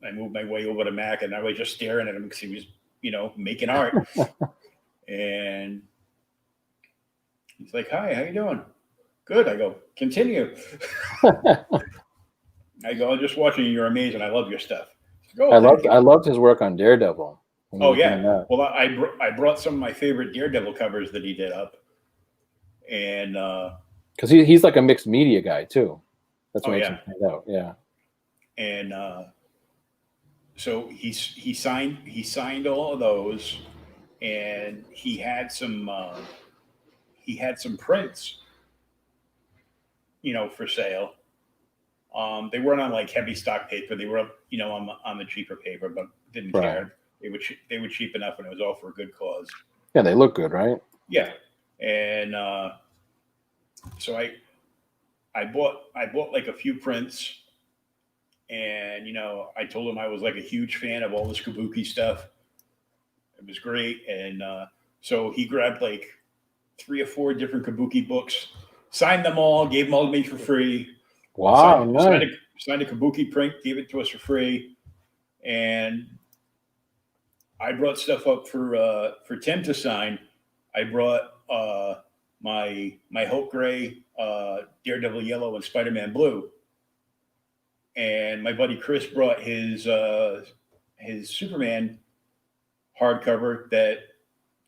I moved my way over to Mac, and I was just staring at him because he was, making art, and he's like, "Hi, how you doing?" "Good." I go, "Continue." I go, "I'm just watching you. You're amazing. I love your stuff." Go. I loved his work on Daredevil. Oh yeah. Well, I brought some of my favorite Daredevil covers that he did up, and because he's like a mixed media guy too. That's what makes him stand out. Yeah. And so he signed all of those, and he had some prints, for sale. They weren't on like heavy stock paper. They were, on the cheaper paper, but didn't care. They were cheap enough, and it was all for a good cause. Yeah, they look good, right? Yeah, and so I bought like a few prints, and I told him I was like a huge fan of all this kabuki stuff. It was great, and so he grabbed like 3 or 4 different kabuki books, signed them all, gave them all to me for free. Wow, nice. Signed a kabuki print, gave it to us for free, and I brought stuff up for Tim to sign. I brought my Hulk Gray, Daredevil Yellow, and Spider-Man Blue, and my buddy Chris brought his Superman hardcover that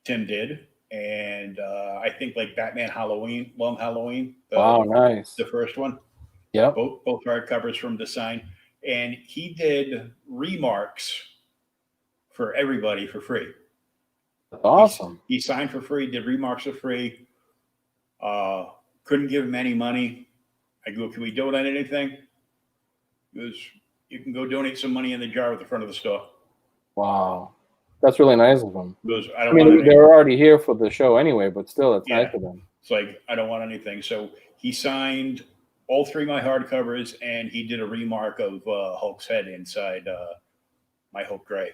Tim did, and I think like Batman Halloween, Long Halloween. Wow, nice. The first one. Yep. Both hardcovers from the sign, and he did remarks for everybody for free. That's awesome. He signed for free, did remarks for free. Couldn't give him any money. I go, can we donate anything? He goes, you can go donate some money in the jar at the front of the store. Wow. That's really nice of them. He goes, I mean, they were already here for the show anyway, but still, it's nice of them. It's like, I don't want anything. So he signed all 3 of my hardcovers, and he did a remark of Hulk's head inside my Hulk Gray.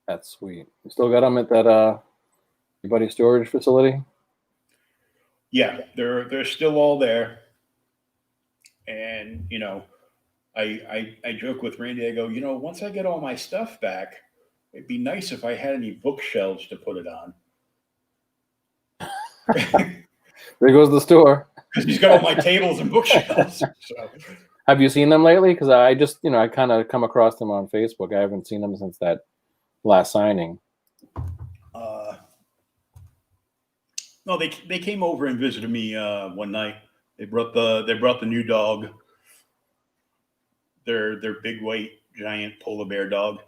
That's sweet. You still got them at that your buddy's storage facility? Yeah, they're still all there. And, you know, I joke with Randy, I go, you know, once I get all my stuff back, it'd be nice if I had any bookshelves to put it on. There goes the store. Because he's got all my tables and bookshelves. So. Have you seen them lately? Because I just, you know, I kind of come across them on Facebook. I haven't seen them since that last signing. No, they came over and visited me one night. They brought the new dog. Their big white giant polar bear dog.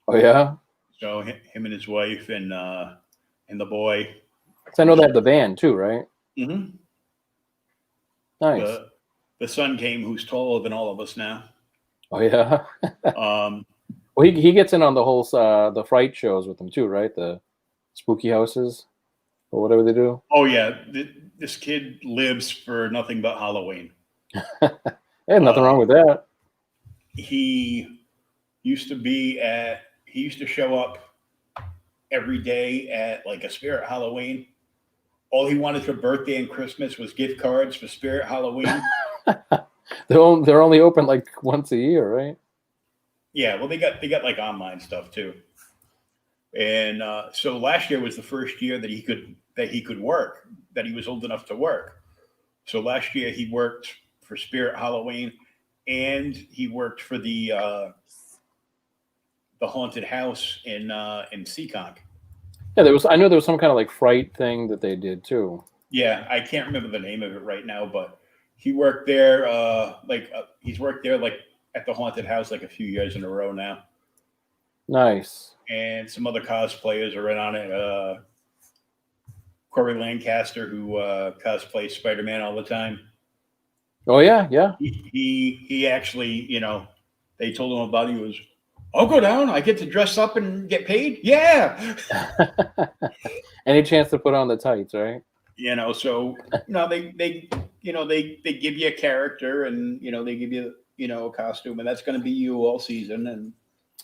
Oh yeah. So him and his wife and the boy. So I know they have the van too, right? Mm-hmm. Nice. The son came, who's taller than all of us now. Oh yeah. Well, he gets in on the whole the fright shows with them too, right? The spooky houses or whatever they do. Oh yeah, this kid lives for nothing but Halloween. Hey, nothing wrong with that. He used to show up every day at like a Spirit Halloween. All he wanted for birthday and Christmas was gift cards for Spirit Halloween. They're only open like once a year, right? Yeah, well, they got like online stuff too. And so last year was the first year that he could work, that he was old enough to work. So last year he worked for Spirit Halloween, and he worked for the haunted house in Seekonk. Yeah, I know there was some kind of like fright thing that they did too. Yeah, I can't remember the name of it right now, but he worked there. He's worked there like at the haunted house like a few years in a row now. Nice. And some other cosplayers are in on it. Corey Lancaster, who cosplays Spider-Man all the time. Oh yeah, yeah. He actually, you know, they told him about it. He was, I'll go down. I get to dress up and get paid. Yeah. Any chance to put on the tights, right? You know, so no, they give you a character, and you know they give you a costume, and that's going to be you all season. And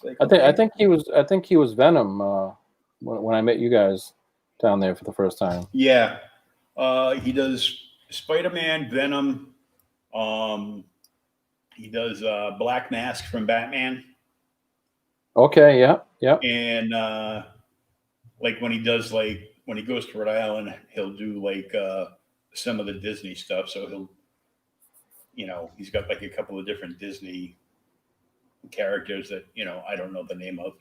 like, I think he was Venom when I met you guys down there for the first time. Yeah, he does Spider-Man, Venom. He does Black Mask from Batman. Okay, yeah. And like when he goes to Rhode Island, he'll do like some of the Disney stuff. So he's got like a couple of different Disney characters that I don't know the name of.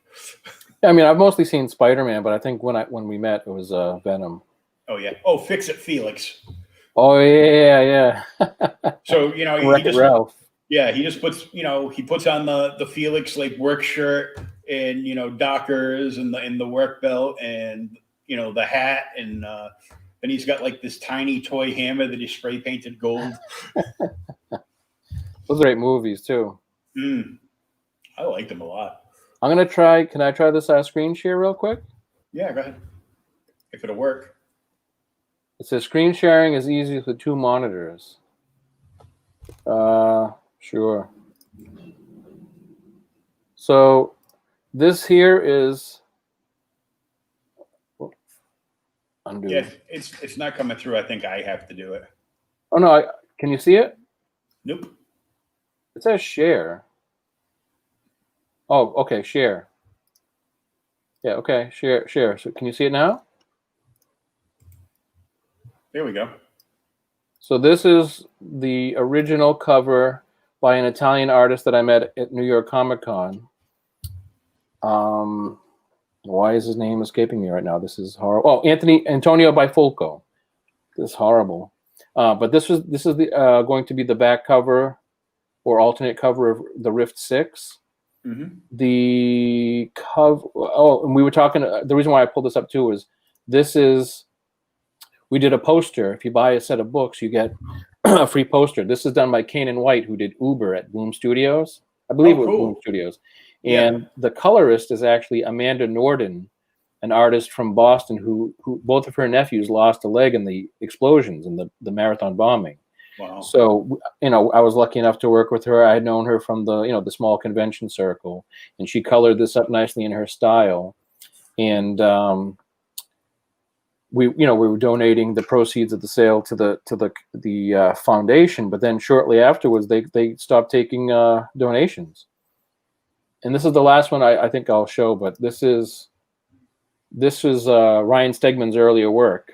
I mean, I've mostly seen Spider-Man, but I think when we met, it was Venom. Oh yeah. Oh, Fix It Felix. Oh yeah. So he just Ralph. Yeah, he just puts he puts on the Felix like work shirt and Dockers and the work belt and the hat, and then he's got like this tiny toy hammer that he spray painted gold. Those are great movies too. I like them a lot. I'm gonna try. Can I try this screen share real quick? Yeah, go ahead. If it'll work. It says screen sharing is easy with 2 monitors. Sure. So this here is undo. Yeah, it's not coming through. I think I have to do it. Oh no! Can you see it? Nope. It says share. Oh, okay, share. Yeah, okay, share. So can you see it now? There we go. So this is the original cover by an Italian artist that I met at New York Comic Con. Why is his name escaping me right now? This is horrible. Oh, Antonio Bifulco. This is horrible. But this is going to be the back cover or alternate cover of the Rift 6. Mm-hmm. The cover. Oh, and we were talking. The reason why I pulled this up too is we did a poster. If you buy a set of books, you get a free poster. This is done by Kane and White, who did Uber at Boom Studios. I believe it was Boom Studios. And the colorist is actually Amanda Norden, an artist from Boston who both of her nephews lost a leg in the explosions in the marathon bombing. Wow. So, I was lucky enough to work with her. I had known her from the small convention circle, and she colored this up nicely in her style. And we were donating the proceeds of the sale to the foundation, but then shortly afterwards they stopped taking donations. And this is the last one I think I'll show, but this is Ryan Stegman's earlier work.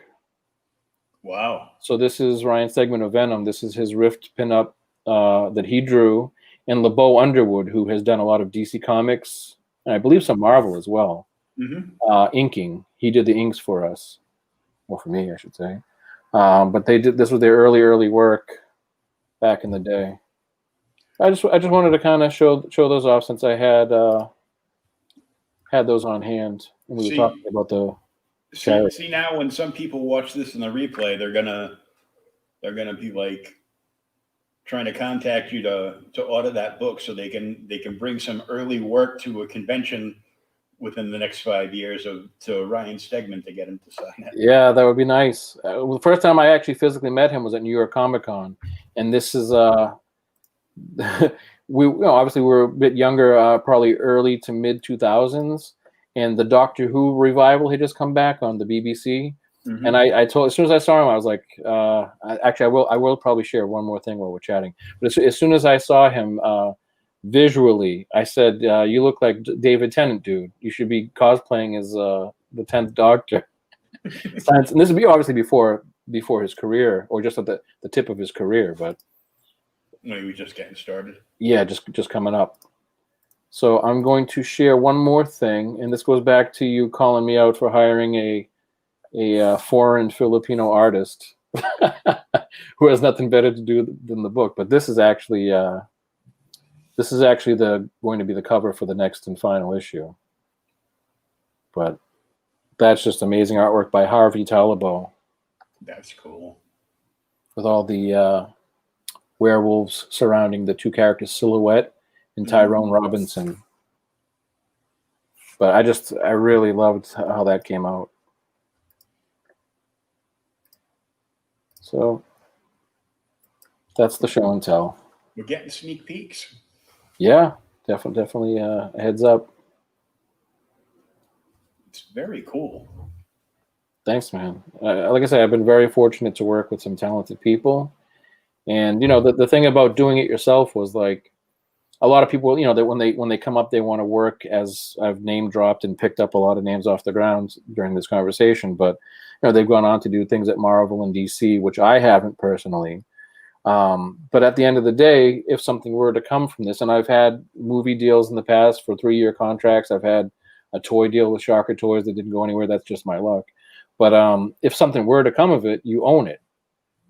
Wow. So this is Ryan Stegman of Venom. This is his Rift pinup that he drew, and LeBeau Underwood, who has done a lot of DC Comics, and I believe some Marvel as well. Mm-hmm. Inking. He did the inks for us. Well, for me, I should say. But this was their early work back in the day. I just wanted to kind of show those off since I had those on hand, and we were talking about the. See now, when some people watch this in the replay, they're gonna be like trying to contact you to order that book so they can bring some early work to a convention within the next 5 years to Ryan Stegman to get him to sign it. Yeah, that would be nice. The first time I actually physically met him was at New York Comic Con, and this is we obviously we're a bit younger, probably early to mid 2000s, and the Doctor Who revival had just come back on the BBC. Mm-hmm. And I told, as soon as I saw him, I was like, I will probably share one more thing while we're chatting. But as soon as I saw him visually, I said, you look like David Tennant, dude. You should be cosplaying as the 10th Doctor. And this would be obviously before his career, or just at the tip of his career, but no, he was just getting started. Yeah, just coming up. So I'm going to share one more thing, and this goes back to you calling me out for hiring a foreign Filipino artist who has nothing better to do than the book. But this is actually going to be the cover for the next and final issue. But that's just amazing artwork by Harvey Talabo. That's cool. With all the werewolves surrounding the two characters, Silhouette and Tyrone Robinson. But I really loved how that came out. So that's the show and tell. We're getting sneak peeks. Yeah, definitely a heads up. It's very cool. Thanks, man. Like I said, I've been very fortunate to work with some talented people. And, the thing about doing it yourself was like a lot of people, that when they come up, they want to work, as I've name dropped and picked up a lot of names off the ground during this conversation. But, they've gone on to do things at Marvel and DC, which I haven't personally. But at the end of the day, if something were to come from this, and I've had movie deals in the past for 3-year contracts, I've had a toy deal with Shocker Toys that didn't go anywhere. That's just my luck. But if something were to come of it, you own it.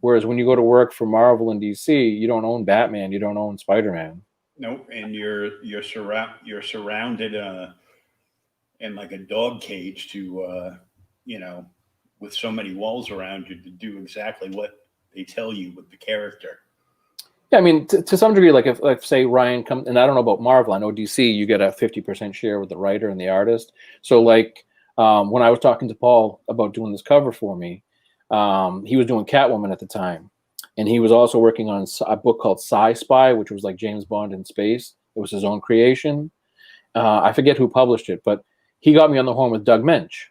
Whereas when you go to work for Marvel and DC, you don't own Batman, you don't own Spider-Man. Nope, and you're surrounded in like a dog cage to with so many walls around you to do exactly what they tell you with the character. Yeah, I mean, to some degree, like if say Ryan comes, and I don't know about Marvel, I know DC, you get a 50% share with the writer and the artist. So like when I was talking to Paul about doing this cover for me, he was doing Catwoman at the time, and he was also working on a book called Sci-Spy, which was like James Bond in space. It was his own creation. I forget who published it, but he got me on the horn with Doug Mensch.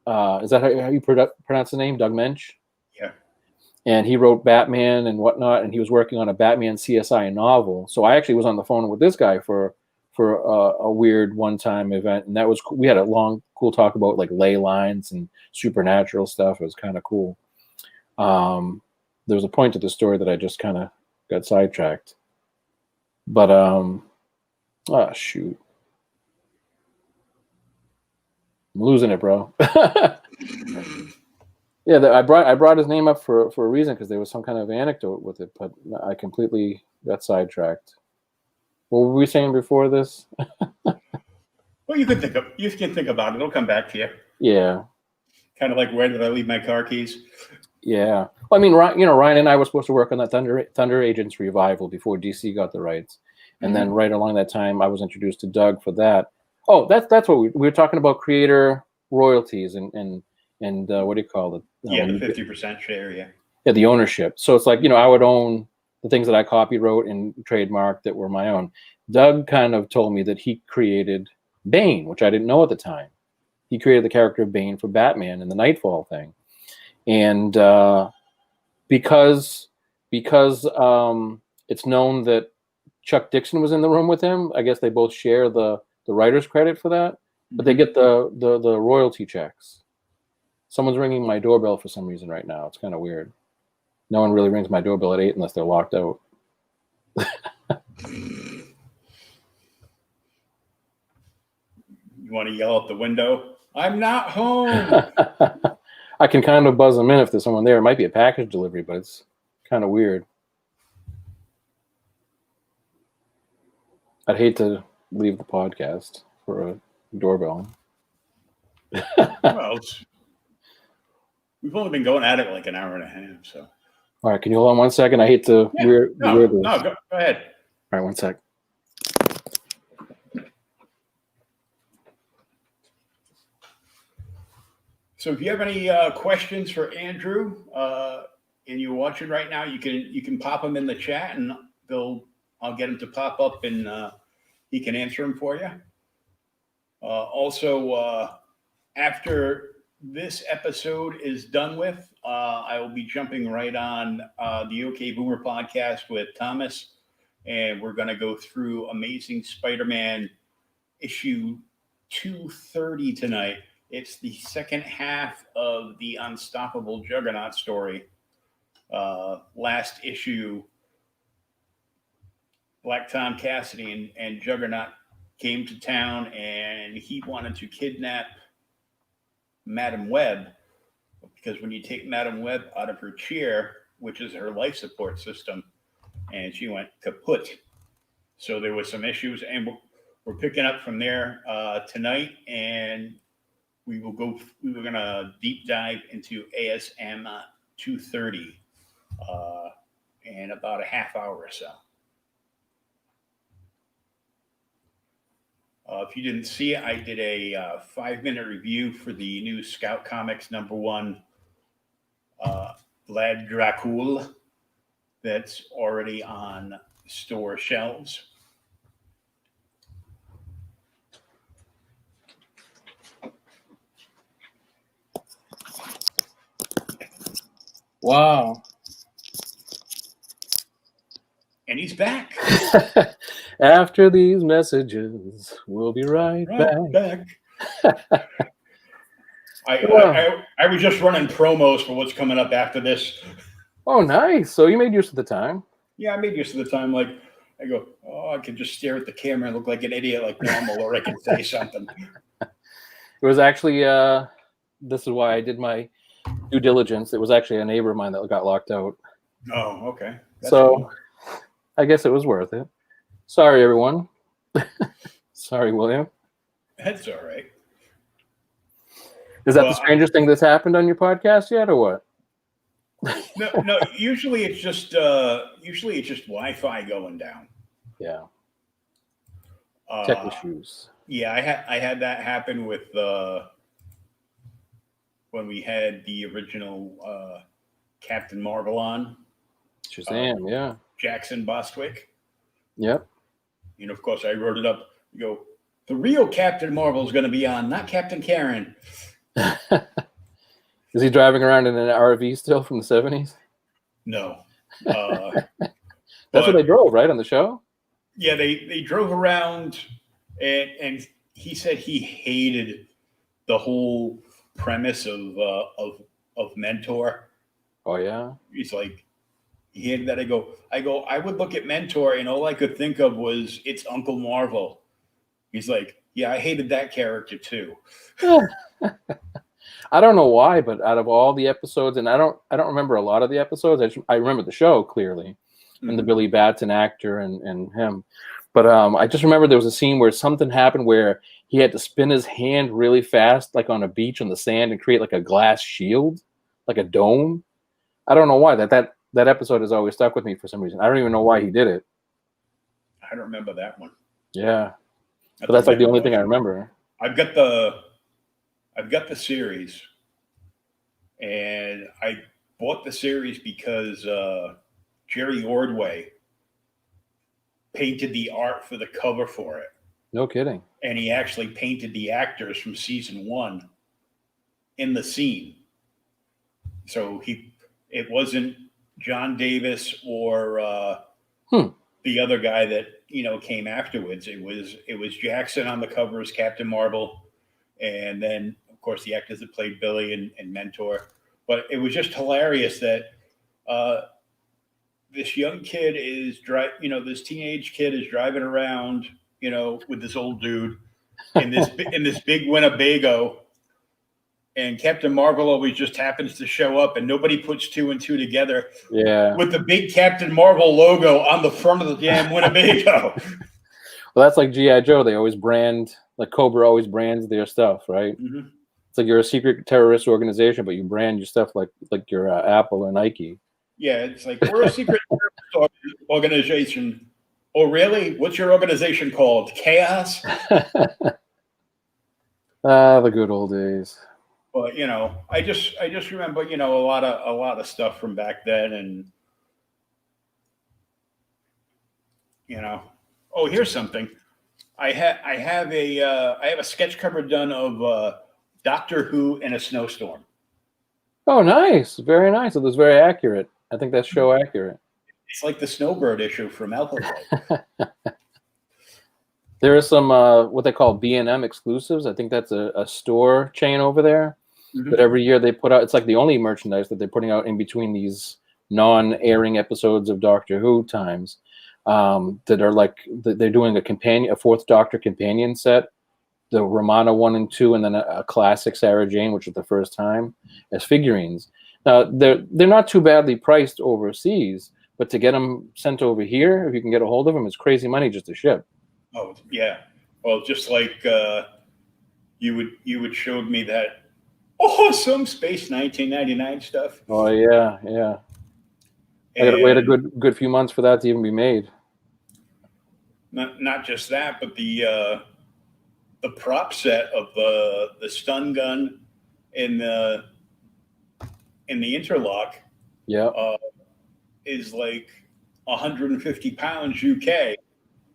Is that how you pronounce the name, Doug Mensch? Yeah. And he wrote Batman and whatnot, and he was working on a Batman CSI novel. So I actually was on the phone with this guy for a weird one-time event, and that was we had a long, cool talk about like ley lines and supernatural stuff. It was kind of cool. There was a point to the story that I just kind of got sidetracked. But shoot, I'm losing it, bro. Yeah, I brought his name up for a reason, because there was some kind of anecdote with it, but I completely got sidetracked. What were we saying before this? Well, you can think about it. It'll come back to you. Yeah. Kind of like, where did I leave my car keys? Yeah. Well, I mean, Ryan and I were supposed to work on that Thunder Agents revival before DC got the rights, and then right along that time, I was introduced to Doug for that. Oh, that's what we were talking about, creator royalties and what do you call it? Yeah, the 50% share. Yeah, the ownership. So it's like, I would own the things that I copyright and trademarked that were my own. Doug kind of told me that he created Bane, which I didn't know at the time. He created the character of Bane for Batman and the Nightfall thing. And because it's known that Chuck Dixon was in the room with him, I guess they both share the writer's credit for that, but they get the royalty checks. Someone's ringing my doorbell for some reason right now. It's kind of weird. No one really rings my doorbell at 8 unless they're locked out. You want to yell out the window, "I'm not home"? I can kind of buzz them in if there's someone there. It might be a package delivery, but it's kind of weird. I'd hate to leave the podcast for a doorbell. Well, we've only been going at it like an hour and a half, so. All right, can you hold on 1 second? I hate to weird. No, go ahead. All right, 1 sec. So if you have any questions for Andrew, and you're watching right now, you can pop them in the chat, and I'll get them to pop up, and he can answer them for you. Also, after this episode is done with, I will be jumping right on the OK Boomer podcast with Thomas, and we're going to go through Amazing Spider-Man issue 230 tonight. It's the second half of the Unstoppable Juggernaut story. Last issue, Black Tom Cassidy and Juggernaut came to town, and he wanted to kidnap Madam Web, because when you take Madam Web out of her chair, which is her life support system, and she went kaput. So there was some issues, and we're picking up from there tonight, and we were going to deep dive into ASM 230 in about a half hour or so. If you didn't see it, I did a 5-minute review for the new Scout Comics #1, Vlad Dracul, that's already on store shelves. Wow. And he's back. After these messages, we'll be right back. I was just running promos for what's coming up after this. Oh, nice. So you made use of the time. Yeah, I made use of the time. Like, I go, I could just stare at the camera and look like an idiot like normal, or I can say something. It was actually, this is why I did my due diligence. It was actually a neighbor of mine that got locked out. Oh, okay. That's so cool. I guess it was worth it. Sorry, everyone. Sorry, William. That's all right. Is that the strangest thing that's happened on your podcast yet, or what? No. Usually it's just Wi-Fi going down. Yeah. Tech issues. Yeah, I had that happen with when we had the original Captain Marvel on. Shazam, yeah. Jackson Bostwick. Yep. And of course, I wrote it up. You go, the real Captain Marvel is going to be on, not Captain Karen. Is he driving around in an RV still from the 70s? No. That's what they drove, right, on the show? Yeah, they drove around, and he said he hated the whole premise of Mentor. Oh, yeah? He's like, He hated that. I would look at Mentor, and all I could think of was it's Uncle Marvel. He's like, yeah, I hated that character too. I don't know why, but out of all the episodes, and I don't remember a lot of the episodes. I remember the show clearly, and the Billy Batson actor and him. But I just remember there was a scene where something happened where he had to spin his hand really fast, like on a beach on the sand, and create like a glass shield, like a dome. I don't know why that episode has always stuck with me for some reason. I don't even know why he did it. I don't remember that one. Yeah, but that's like the only thing I remember. I've got the series, and I bought the series because Jerry Ordway painted the art for the cover for it. No kidding. And he actually painted the actors from season 1 in the scene. So it wasn't John Davis or the other guy that came afterwards. It was Jackson on the cover as Captain Marvel, and then of course the actors that played Billy and Mentor. But it was just hilarious that this young kid is this teenage kid is driving around, with this old dude in this big Winnebago, and Captain Marvel always just happens to show up, and nobody puts 2 and 2 together. Yeah, with the big Captain Marvel logo on the front of the damn Winnebago. Well, that's like G.I. Joe. They always brand, like Cobra always brands their stuff, right? Mm-hmm. It's like you're a secret terrorist organization, but you brand your stuff like you're Apple or Nike. Yeah, it's like, we're a secret terrorist organization. Oh, really? What's your organization called? Chaos? The good old days. But I just remember a lot of stuff from back then, and oh, here's something. I have a sketch cover done of Doctor Who in a snowstorm. Oh, nice, very nice. It was very accurate. I think that's show accurate. It's like the Snowbird issue from Alphabet. There is some what they call B&M exclusives. I think that's a store chain over there. Mm-hmm. But every year they put out, it's like the only merchandise that they're putting out in between these non-airing episodes of Doctor Who times, that are like, they're doing a fourth Doctor companion set, the Romana 1 and 2, and then a classic Sarah Jane, which is the first time, as figurines. Now, they're not too badly priced overseas, but to get them sent over here, if you can get a hold of them, it's crazy money just to ship. Oh, yeah. Well, just like you would show me that awesome Space 1999 stuff. Oh, yeah. I got to wait a good few months for that to even be made. Not just that, but the prop set of the stun gun in the interlock, is like 150 pounds UK.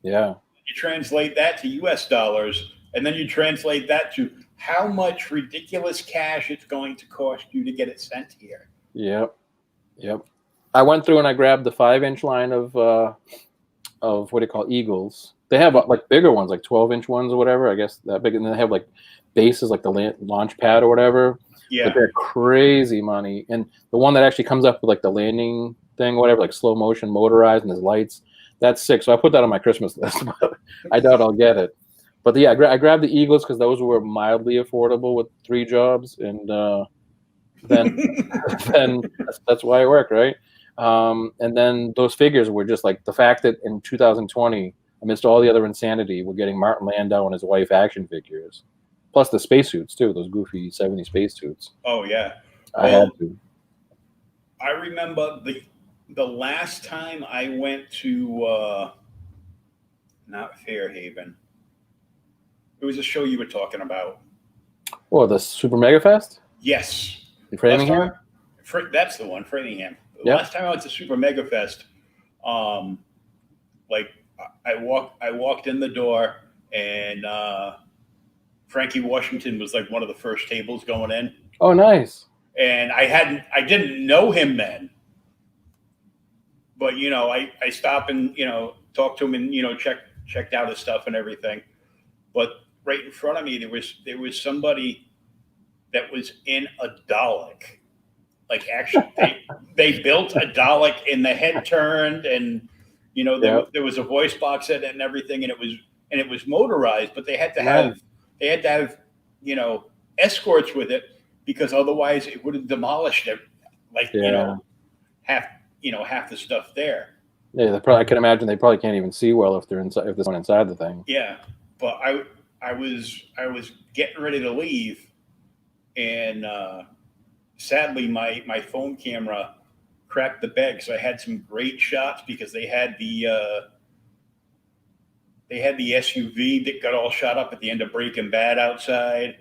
Yeah. You translate that to US dollars, and then you translate that to how much ridiculous cash it's going to cost you to get it sent here. Yep. I went through and I grabbed the 5-inch line of what do you call Eagles. They have like bigger ones, like 12-inch ones or whatever. I guess that big, and then they have like bases, like the launch pad or whatever. Yeah, but they're crazy money. And the one that actually comes up with like the landing thing, whatever, like slow motion motorized and there's lights, that's sick. So I put that on my Christmas list, but I doubt I'll get it. But yeah, I grabbed the Eagles because those were mildly affordable with 3 jobs, and then that's why it worked, right? And then those figures were just like the fact that in 2020, amidst all the other insanity, we're getting Martin Landau and his wife action figures, plus the spacesuits too, those goofy 70s spacesuits. Oh yeah, I had to. I remember the last time I went to not Fairhaven. It was a show you were talking about. Oh, the Super Mega Fest? Yes. In Framingham? That's the one, Framingham. Yep. Last time I went to Super Mega Fest, like I walked in the door, and Frankie Washington was like one of the first tables going in. Oh, nice. And I didn't know him then. But I stopped and talked to him and checked out his stuff and everything. But right in front of me there was somebody that was in a Dalek. Like actually, they built a Dalek and the head turned, and there was a voice box in it and everything, and it was motorized, but they had to have escorts with it because otherwise it would have demolished it. Like half the stuff there. Yeah, I can imagine they probably can't even see well if they're inside, if there's one inside the thing. Yeah, but I was getting ready to leave, and sadly my phone camera crapped the bed because I had some great shots because they had the SUV that got all shot up at the end of Breaking Bad outside.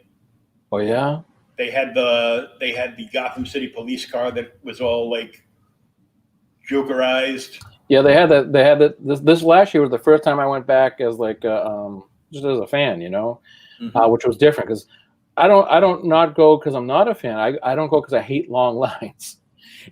Oh yeah. They had the Gotham City police car that was all like Jokerized. Yeah, they had that. They had that. This last year was the first time I went back as like just as a fan, which was different because I don't not go because I'm not a fan. I don't go because I hate long lines.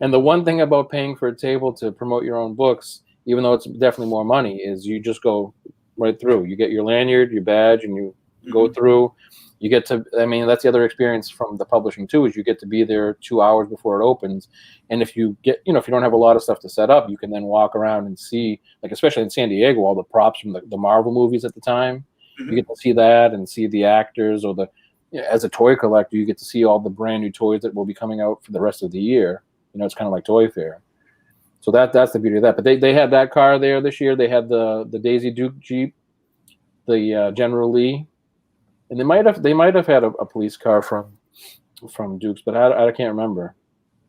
And the one thing about paying for a table to promote your own books, even though it's definitely more money, is you just go right through. You get your lanyard, your badge, and you go through. You get to, I mean, that's the other experience from the publishing too, is you get to be there 2 hours before it opens. And if you get, if you don't have a lot of stuff to set up, you can then walk around and see, like, especially in San Diego, all the props from the Marvel movies at the time. You get to see that and see the actors, or as a toy collector, you get to see all the brand new toys that will be coming out for the rest of the year. It's kind of like Toy Fair. So that's the beauty of that. But they had that car there this year. They had the Daisy Duke Jeep, the General Lee. And they might have had a police car from Duke's, but I can't remember.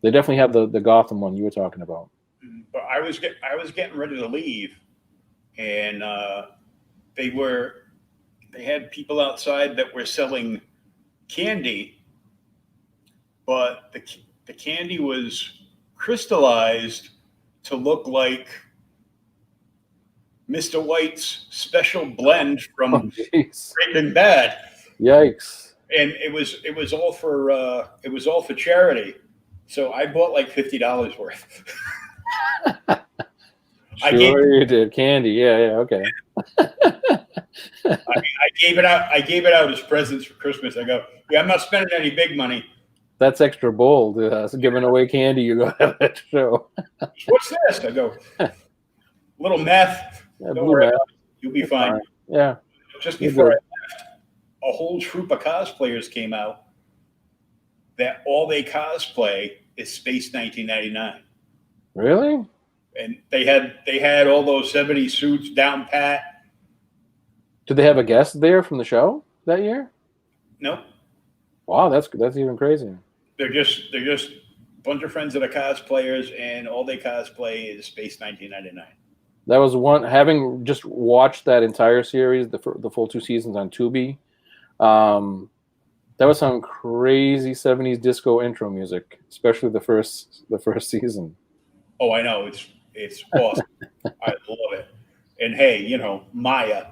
They definitely have the Gotham one you were talking about. But I was getting ready to leave, and they had people outside that were selling candy, but the candy was crystallized to look like Mr. White's special blend from Breaking Bad. Yikes! And it was all for charity. So I bought like $50 worth. You did candy, yeah, okay. I gave it out as presents for Christmas. I go, yeah, I'm not spending any big money. That's extra bold. Giving away candy, you go have that show. What's this? I go, little meth. Yeah, don't worry about it. You'll be fine. Yeah. Just before I left, a whole troop of cosplayers came out that all they cosplay is Space 1999. Really? And they had all those 70s suits down pat. Did they have a guest there from the show that year? Nope. Wow, that's even crazier. They're just a bunch of friends that are cosplayers, and all they cosplay is Space 1999. That was one. Having just watched that entire series, the full 2 seasons on Tubi, that was some crazy 70s disco intro music, especially the first season. Oh, I know, it's awesome. I love it. And hey, Maya.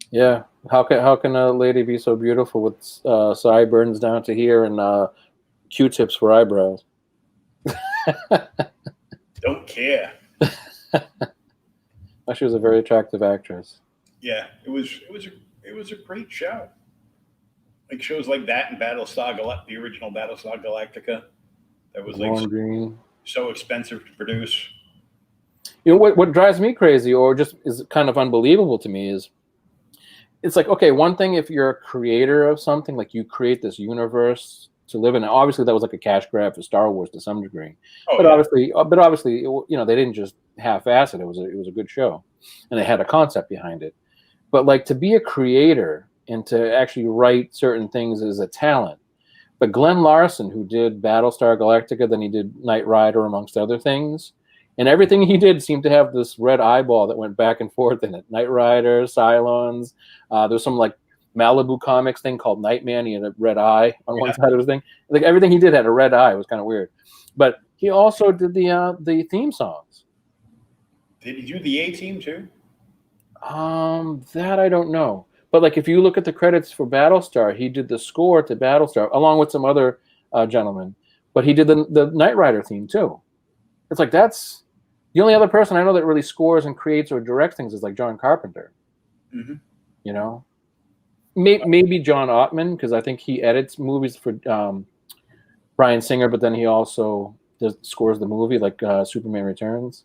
Yeah. How can a lady be so beautiful with sideburns down to here and Q-tips for eyebrows? Don't care. She was a very attractive actress. Yeah, it was a great show. Like shows like that and the original Battlestar Galactica, that was like so expensive to produce. What drives me crazy, or just is kind of unbelievable to me, is it's like, okay, one thing if you're a creator of something, like you create this universe to live in. Obviously, that was like a cash grab for Star Wars to some degree. But obviously, they didn't just half-ass it. It was a good show, and they had a concept behind it. But like to be a creator and to actually write certain things is a talent. But Glenn Larson, who did Battlestar Galactica, then he did Knight Rider, amongst other things, and everything he did seemed to have this red eyeball that went back and forth in it. Knight Rider, Cylons. There's some like Malibu Comics thing called Nightman. He had a red eye on one side of his thing. Like everything he did had a red eye. It was kind of weird. But he also did the theme songs. Did he do the A-Team too? That I don't know. But like if you look at the credits for Battlestar, he did the score to Battlestar along with some other gentlemen. But he did the Knight Rider theme too. It's like that's the only other person I know that really scores and creates or directs things is like John Carpenter. Maybe John Ottman, because I think he edits movies for Bryan Singer, but then he also scores the movie, like Superman Returns.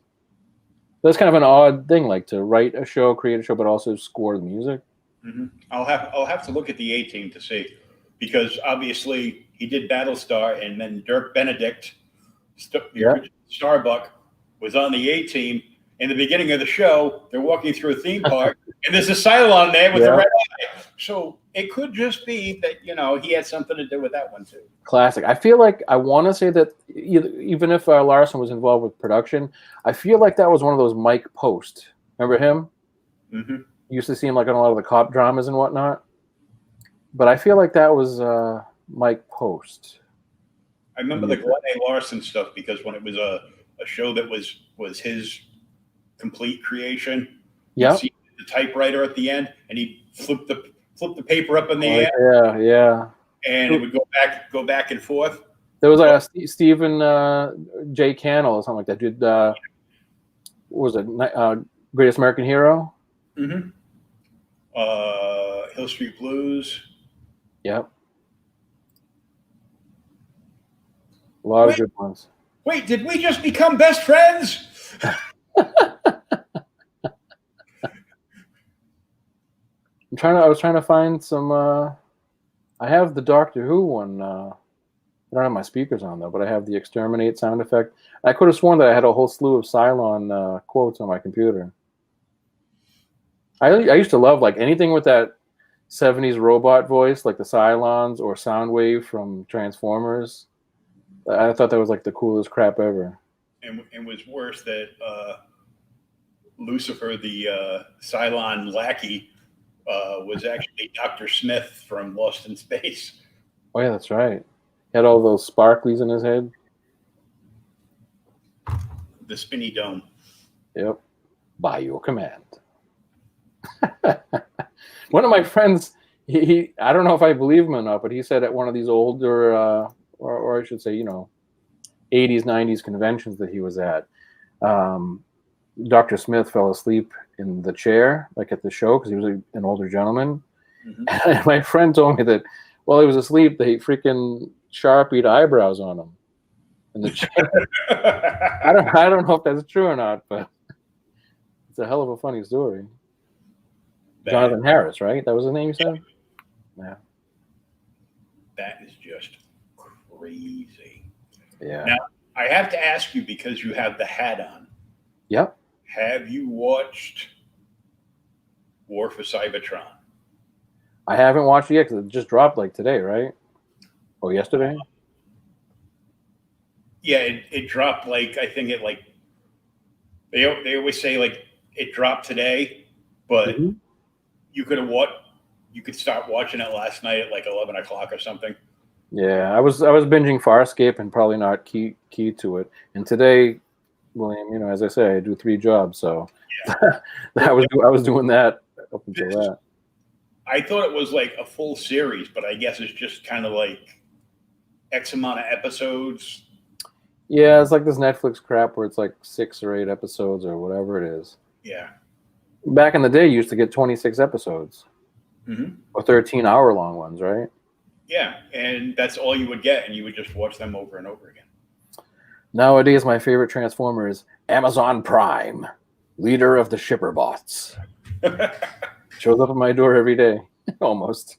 That's kind of an odd thing, like to write a show, create a show, but also score the music. Mm-hmm. I'll have to look at the A-Team to see, because obviously he did Battlestar, and then Dirk Benedict, Starbuck, was on the A-Team. In the beginning of the show, they're walking through a theme park, and there's a Cylon there with the red eye. So it could just be that, he had something to do with that one too. Classic. I feel like I want to say that even if Larson was involved with production, I feel like that was one of those Mike Post. Remember him? Mm-hmm. You used to see him like on a lot of the cop dramas and whatnot. But I feel like that was Mike Post. I remember the Glenn A. Larson stuff, because when it was a show that was his complete creation, yeah, see the typewriter at the end, and he flipped the paper up in the air. Yeah. And it would go back and forth. There was like a Stephen J. Cannell or something like that. Dude, what was it? Greatest American Hero? Mm-hmm. Hill Street Blues. Yep. A lot of good ones. Wait, did we just become best friends? I was trying to find some. I have the Doctor Who one. I don't have my speakers on though, but I have the Exterminate sound effect. I could have sworn that I had a whole slew of Cylon quotes on my computer. I used to love like anything with that 70s robot voice, like the Cylons or Soundwave from Transformers. I thought that was like the coolest crap ever. And was worse that Lucifer, the Cylon lackey, was actually Dr. Smith from Lost in Space. Oh yeah, that's right. He had all those sparklies in his head. The spinny dome. Yep. By your command. One of my friends, he I don't know if I believe him or not, but he said at one of these older, or I should say, 80s, 90s conventions that he was at, Dr. Smith fell asleep in the chair, like at the show, because he was an older gentleman. Mm-hmm. And my friend told me that while he was asleep, they freaking Sharpied eyebrows on him in the chair. I don't know if that's true or not, but it's a hell of a funny story. Jonathan Harris, right? That was his name, you said? Yeah. That is just crazy. Yeah. Now, I have to ask you, because you have the hat on. Yep. Have you watched War for Cybertron? I haven't watched it yet because it just dropped like today, right? Or yesterday? Yeah, it dropped like, I think it like, they always say like it dropped today, but you could start watching it last night at like 11 o'clock or something. Yeah, I was binging Farscape and probably not key to it. And today, William, as I say, I do 3 jobs, so yeah. I was doing that up until that. I thought it was like a full series, but I guess it's just kind of like X amount of episodes. Yeah, it's like this Netflix crap where it's like 6 or 8 episodes or whatever it is. Yeah. Back in the day, you used to get 26 episodes. Mm-hmm. Or 13-hour-long ones, right? Yeah, and that's all you would get, and you would just watch them over and over again. Nowadays, my favorite Transformer is Amazon Prime, leader of the shipper bots. Shows up at my door every day, almost.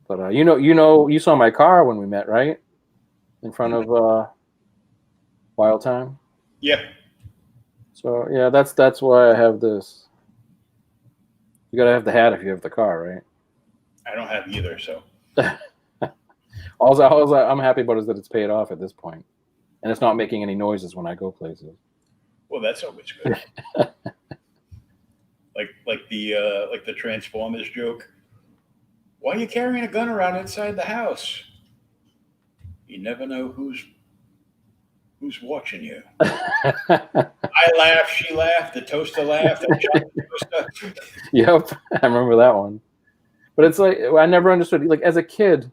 But you saw my car when we met, right? In front of Wild Time. Yeah. So yeah, that's why I have this. You gotta have the hat if you have the car, right? I don't have either, so. all I'm happy about is that it's paid off at this point, and it's not making any noises when I go places. Well, that's always good. like the Transformers joke. Why are you carrying a gun around inside the house? You never know who's watching you. I laughed, she laughed, the toaster laughed, I shot the toaster. Yep, I remember that one. But it's like I never understood. Like as a kid,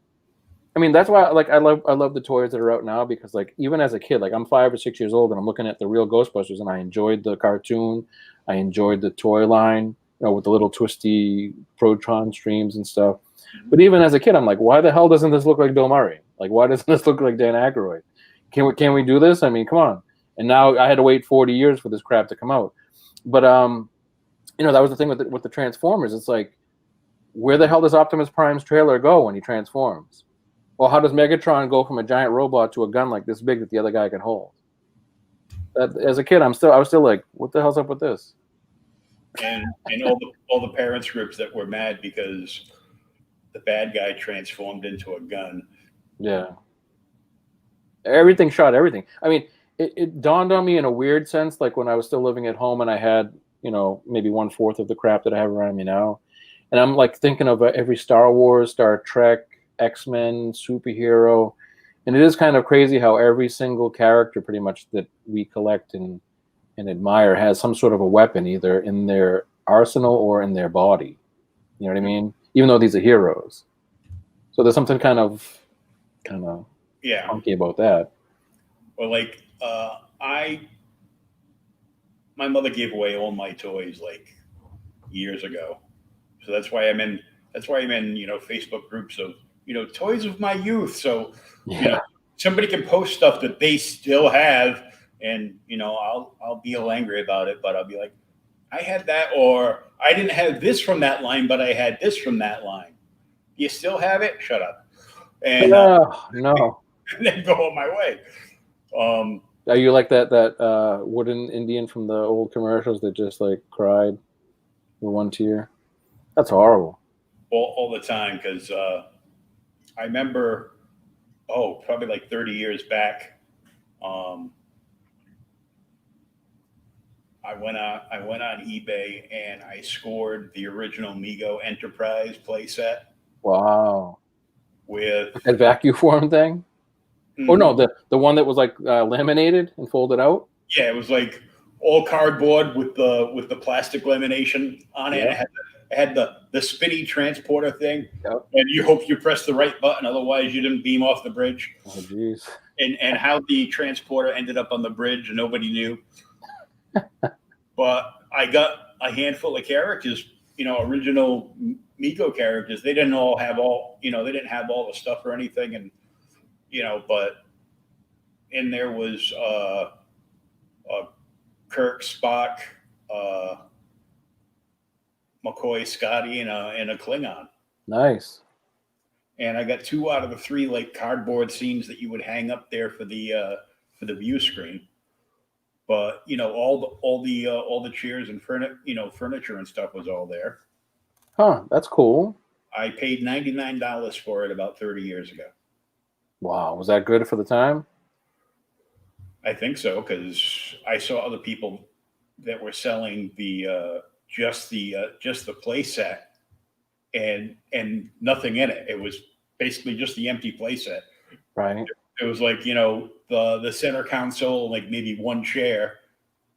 I mean that's why I love the toys that are out now, because like even as a kid, like I'm 5 or 6 years old and I'm looking at the real Ghostbusters and I enjoyed the cartoon, I enjoyed the toy line, with the little twisty proton streams and stuff. But even as a kid, I'm like, why the hell doesn't this look like Bill Murray? Like, why doesn't this look like Dan Aykroyd? Can we do this? I mean, come on. And now I had to wait 40 years for this crap to come out. But that was the thing with the Transformers. It's like, where the hell does Optimus Prime's trailer go when he transforms? Well, how does Megatron go from a giant robot to a gun like this big that the other guy can hold? As a kid, I was still like, what the hell's up with this? And all the parents groups that were mad because the bad guy transformed into a gun. Yeah. Everything shot everything. I mean, it dawned on me in a weird sense, like when I was still living at home and I had, maybe 1/4 of the crap that I have around me now. And I'm like thinking of every Star Wars, Star Trek, X-Men, superhero. And it is kind of crazy how every single character pretty much that we collect and admire has some sort of a weapon, either in their arsenal or in their body. You know what I mean? Even though these are heroes. So there's something kind of funky about that. Well, like my mother gave away all my toys like years ago, so that's why I'm in Facebook groups of toys of my youth. So somebody can post stuff that they still have, and I'll be all angry about it, but I'll be like, I had that, or I didn't have this from that line, but I had this from that line. You still have it? Shut up. And no. And then go on my way. Are you like that wooden Indian from the old commercials that just like cried with one tear? That's horrible. All the time, because I remember, probably like 30 years back, I went on eBay and I scored the original Mego Enterprise playset. Wow. With that vacuum form thing? Mm-hmm. Oh no, the one that was like laminated and folded out? Yeah, it was like all cardboard with the plastic lamination on it. Yep. It had the spinny transporter thing. Yep. And you hope you pressed the right button, otherwise you didn't beam off the bridge. Oh jeez. And how the transporter ended up on the bridge, nobody knew. But I got a handful of characters, original Mego characters. They didn't all have they didn't have all the stuff or anything, and but in there was Kirk, Spock, McCoy, Scotty, and a Klingon. Nice. And I got 2 out of the 3 like cardboard scenes that you would hang up there for the view screen. But all the chairs and furniture and stuff was all there. Huh, that's cool. I paid $99 for it about 30 years ago. Wow, was that good for the time? I think so, because I saw other people that were selling the just the play set and nothing in it. It was basically just the empty play set. Right. It was like the center console, like maybe 1 chair,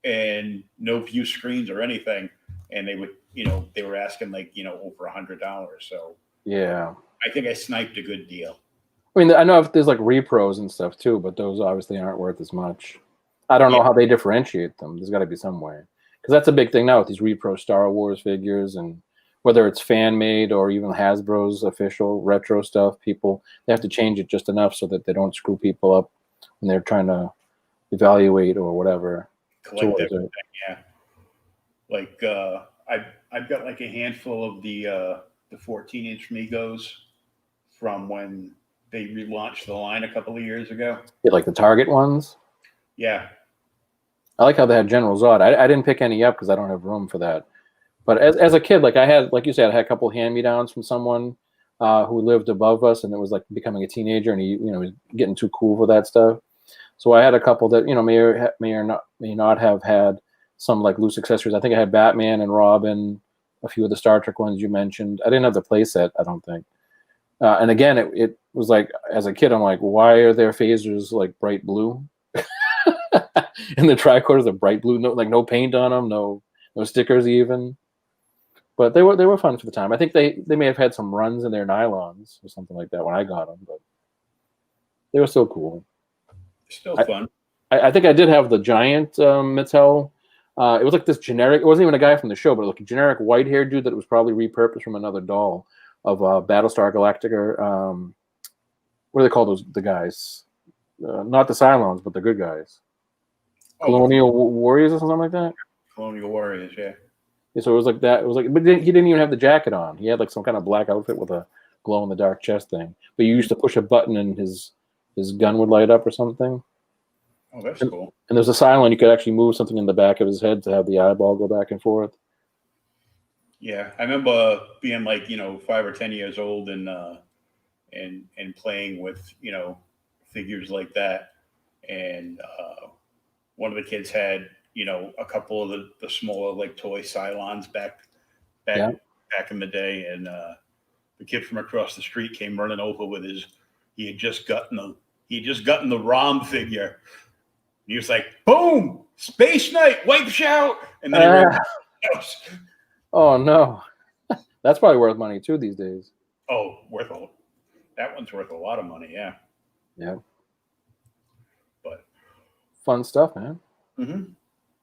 and no view screens or anything. And they would they were asking like over $100. So yeah, I think I sniped a good deal. I mean, I know if there's like repros and stuff too, but those obviously aren't worth as much. I don't know how they differentiate them. There's got to be some way, because that's a big thing now with these repro Star Wars figures, and whether it's fan made or even Hasbro's official retro stuff, they have to change it just enough so that they don't screw people up when they're trying to evaluate or whatever. Collect everything, yeah. Like I've got like a handful of the 14-inch Megos from when they relaunched the line a couple of years ago. Yeah, like the Target ones? Yeah. I like how they had General Zod. I didn't pick any up because I don't have room for that. But as a kid, like I had, like you said, I had a couple hand-me-downs from someone who lived above us, and it was like becoming a teenager, and he was getting too cool for that stuff. So I had a couple that may not have had some like loose accessories. I think I had Batman and Robin, a few of the Star Trek ones you mentioned. I didn't have the playset, I don't think. And again, it was like, as a kid, I'm like, why are their phasers like bright blue? And the tricorders are bright blue, no paint on them, no stickers even. But they were fun for the time. I think they may have had some runs in their nylons or something like that when I got them, but they were still cool. Still fun. I think I did have the giant Mattel. It was like this generic. It wasn't even a guy from the show, but like a generic white-haired dude that was probably repurposed from another doll of Battlestar Galactica. what do they call those? The guys, not the Cylons, but the good guys. Colonial Warriors or something like that. Colonial Warriors, yeah. Yeah, so it was like that. It was like, but he didn't even have the jacket on. He had like some kind of black outfit with a glow in the dark chest thing. But you used to push a button and his gun would light up or something. Oh, that's cool. And there's a Cylon, you could actually move something in the back of his head to have the eyeball go back and forth. Yeah, I remember being like 5 or 10 years old and playing with figures like that, and one of the kids had a couple of the smaller like toy Cylons back in the day, and the kid from across the street came running over with he had just gotten the ROM figure. He was like, boom, Space Knight, wipes out. And then he ran house. Oh, no. That's probably worth money, too, these days. Oh, that one's worth a lot of money, yeah. Yeah. But fun stuff, man. Mm-hmm.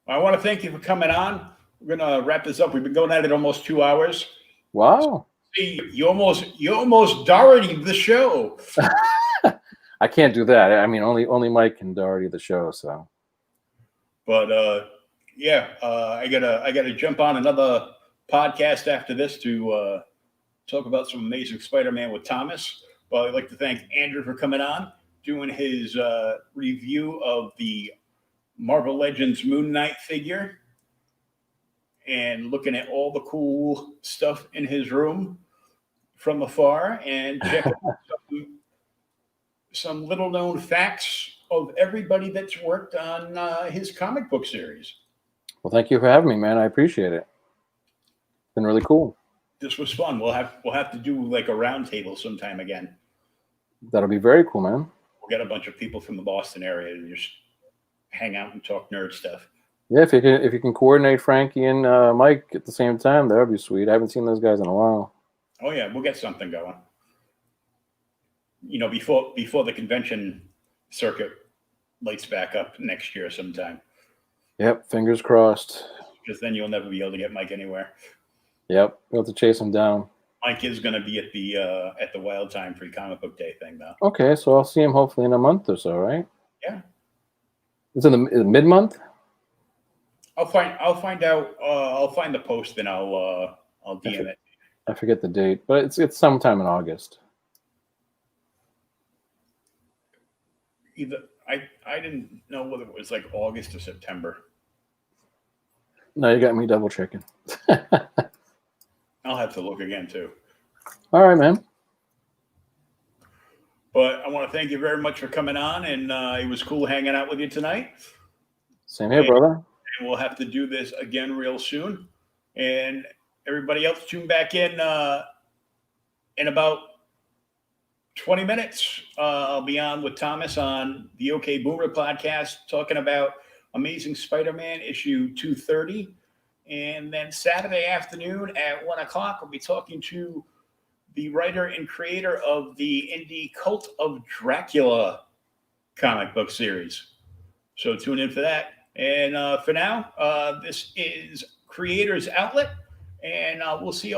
I want to thank you for coming on. We're going to wrap this up. We've been going at it almost 2 hours. Wow. See, you almost Doherty the show. I can't do that. I mean, only Mike can Doherty the show. So, but I gotta jump on another podcast after this to talk about some Amazing Spider-Man with Thomas. But I'd like to thank Andrew for coming on, doing his review of the Marvel Legends MoonKnight figure, and looking at all the cool stuff in his room from afar, and checking out some little known facts of everybody that's worked on his comic book series. Well, thank you for having me, man. I appreciate it. It's been really cool. This was fun. We'll have to do like a round table sometime again. That'll be very cool, man. We'll get a bunch of people from the Boston area to just hang out and talk nerd stuff. Yeah, if you can coordinate Frankie and Mike at the same time, that would be sweet. I haven't seen those guys in a while. Oh yeah, we'll get something going. Before the convention circuit lights back up next year sometime. Yep, fingers crossed. Because then you'll never be able to get Mike anywhere. Yep, we'll have to chase him down. Mike is going to be at the Wild Time Free Comic Book Day thing, though. Okay, so I'll see him hopefully in a month or so, right? Yeah. It's in the mid-month. I'll find out. I'll find the post and I'll DM it. I forget the date, but it's sometime in August. I didn't know whether it was like August or September. No, you got me double checking. I'll have to look again too. All right, man. But I want to thank you very much for coming on, and it was cool hanging out with you tonight. Same here, brother. And we'll have to do this again real soon. And everybody else, tune back in about 20 minutes. I'll be on with Thomas on the OK Boomer podcast, talking about Amazing Spider-Man issue 230. And then Saturday afternoon at 1 o'clock, we'll be talking to the writer and creator of the indie Cult of Dracula comic book series. So tune in for that. And for now, this is Creators Outlet, and we'll see you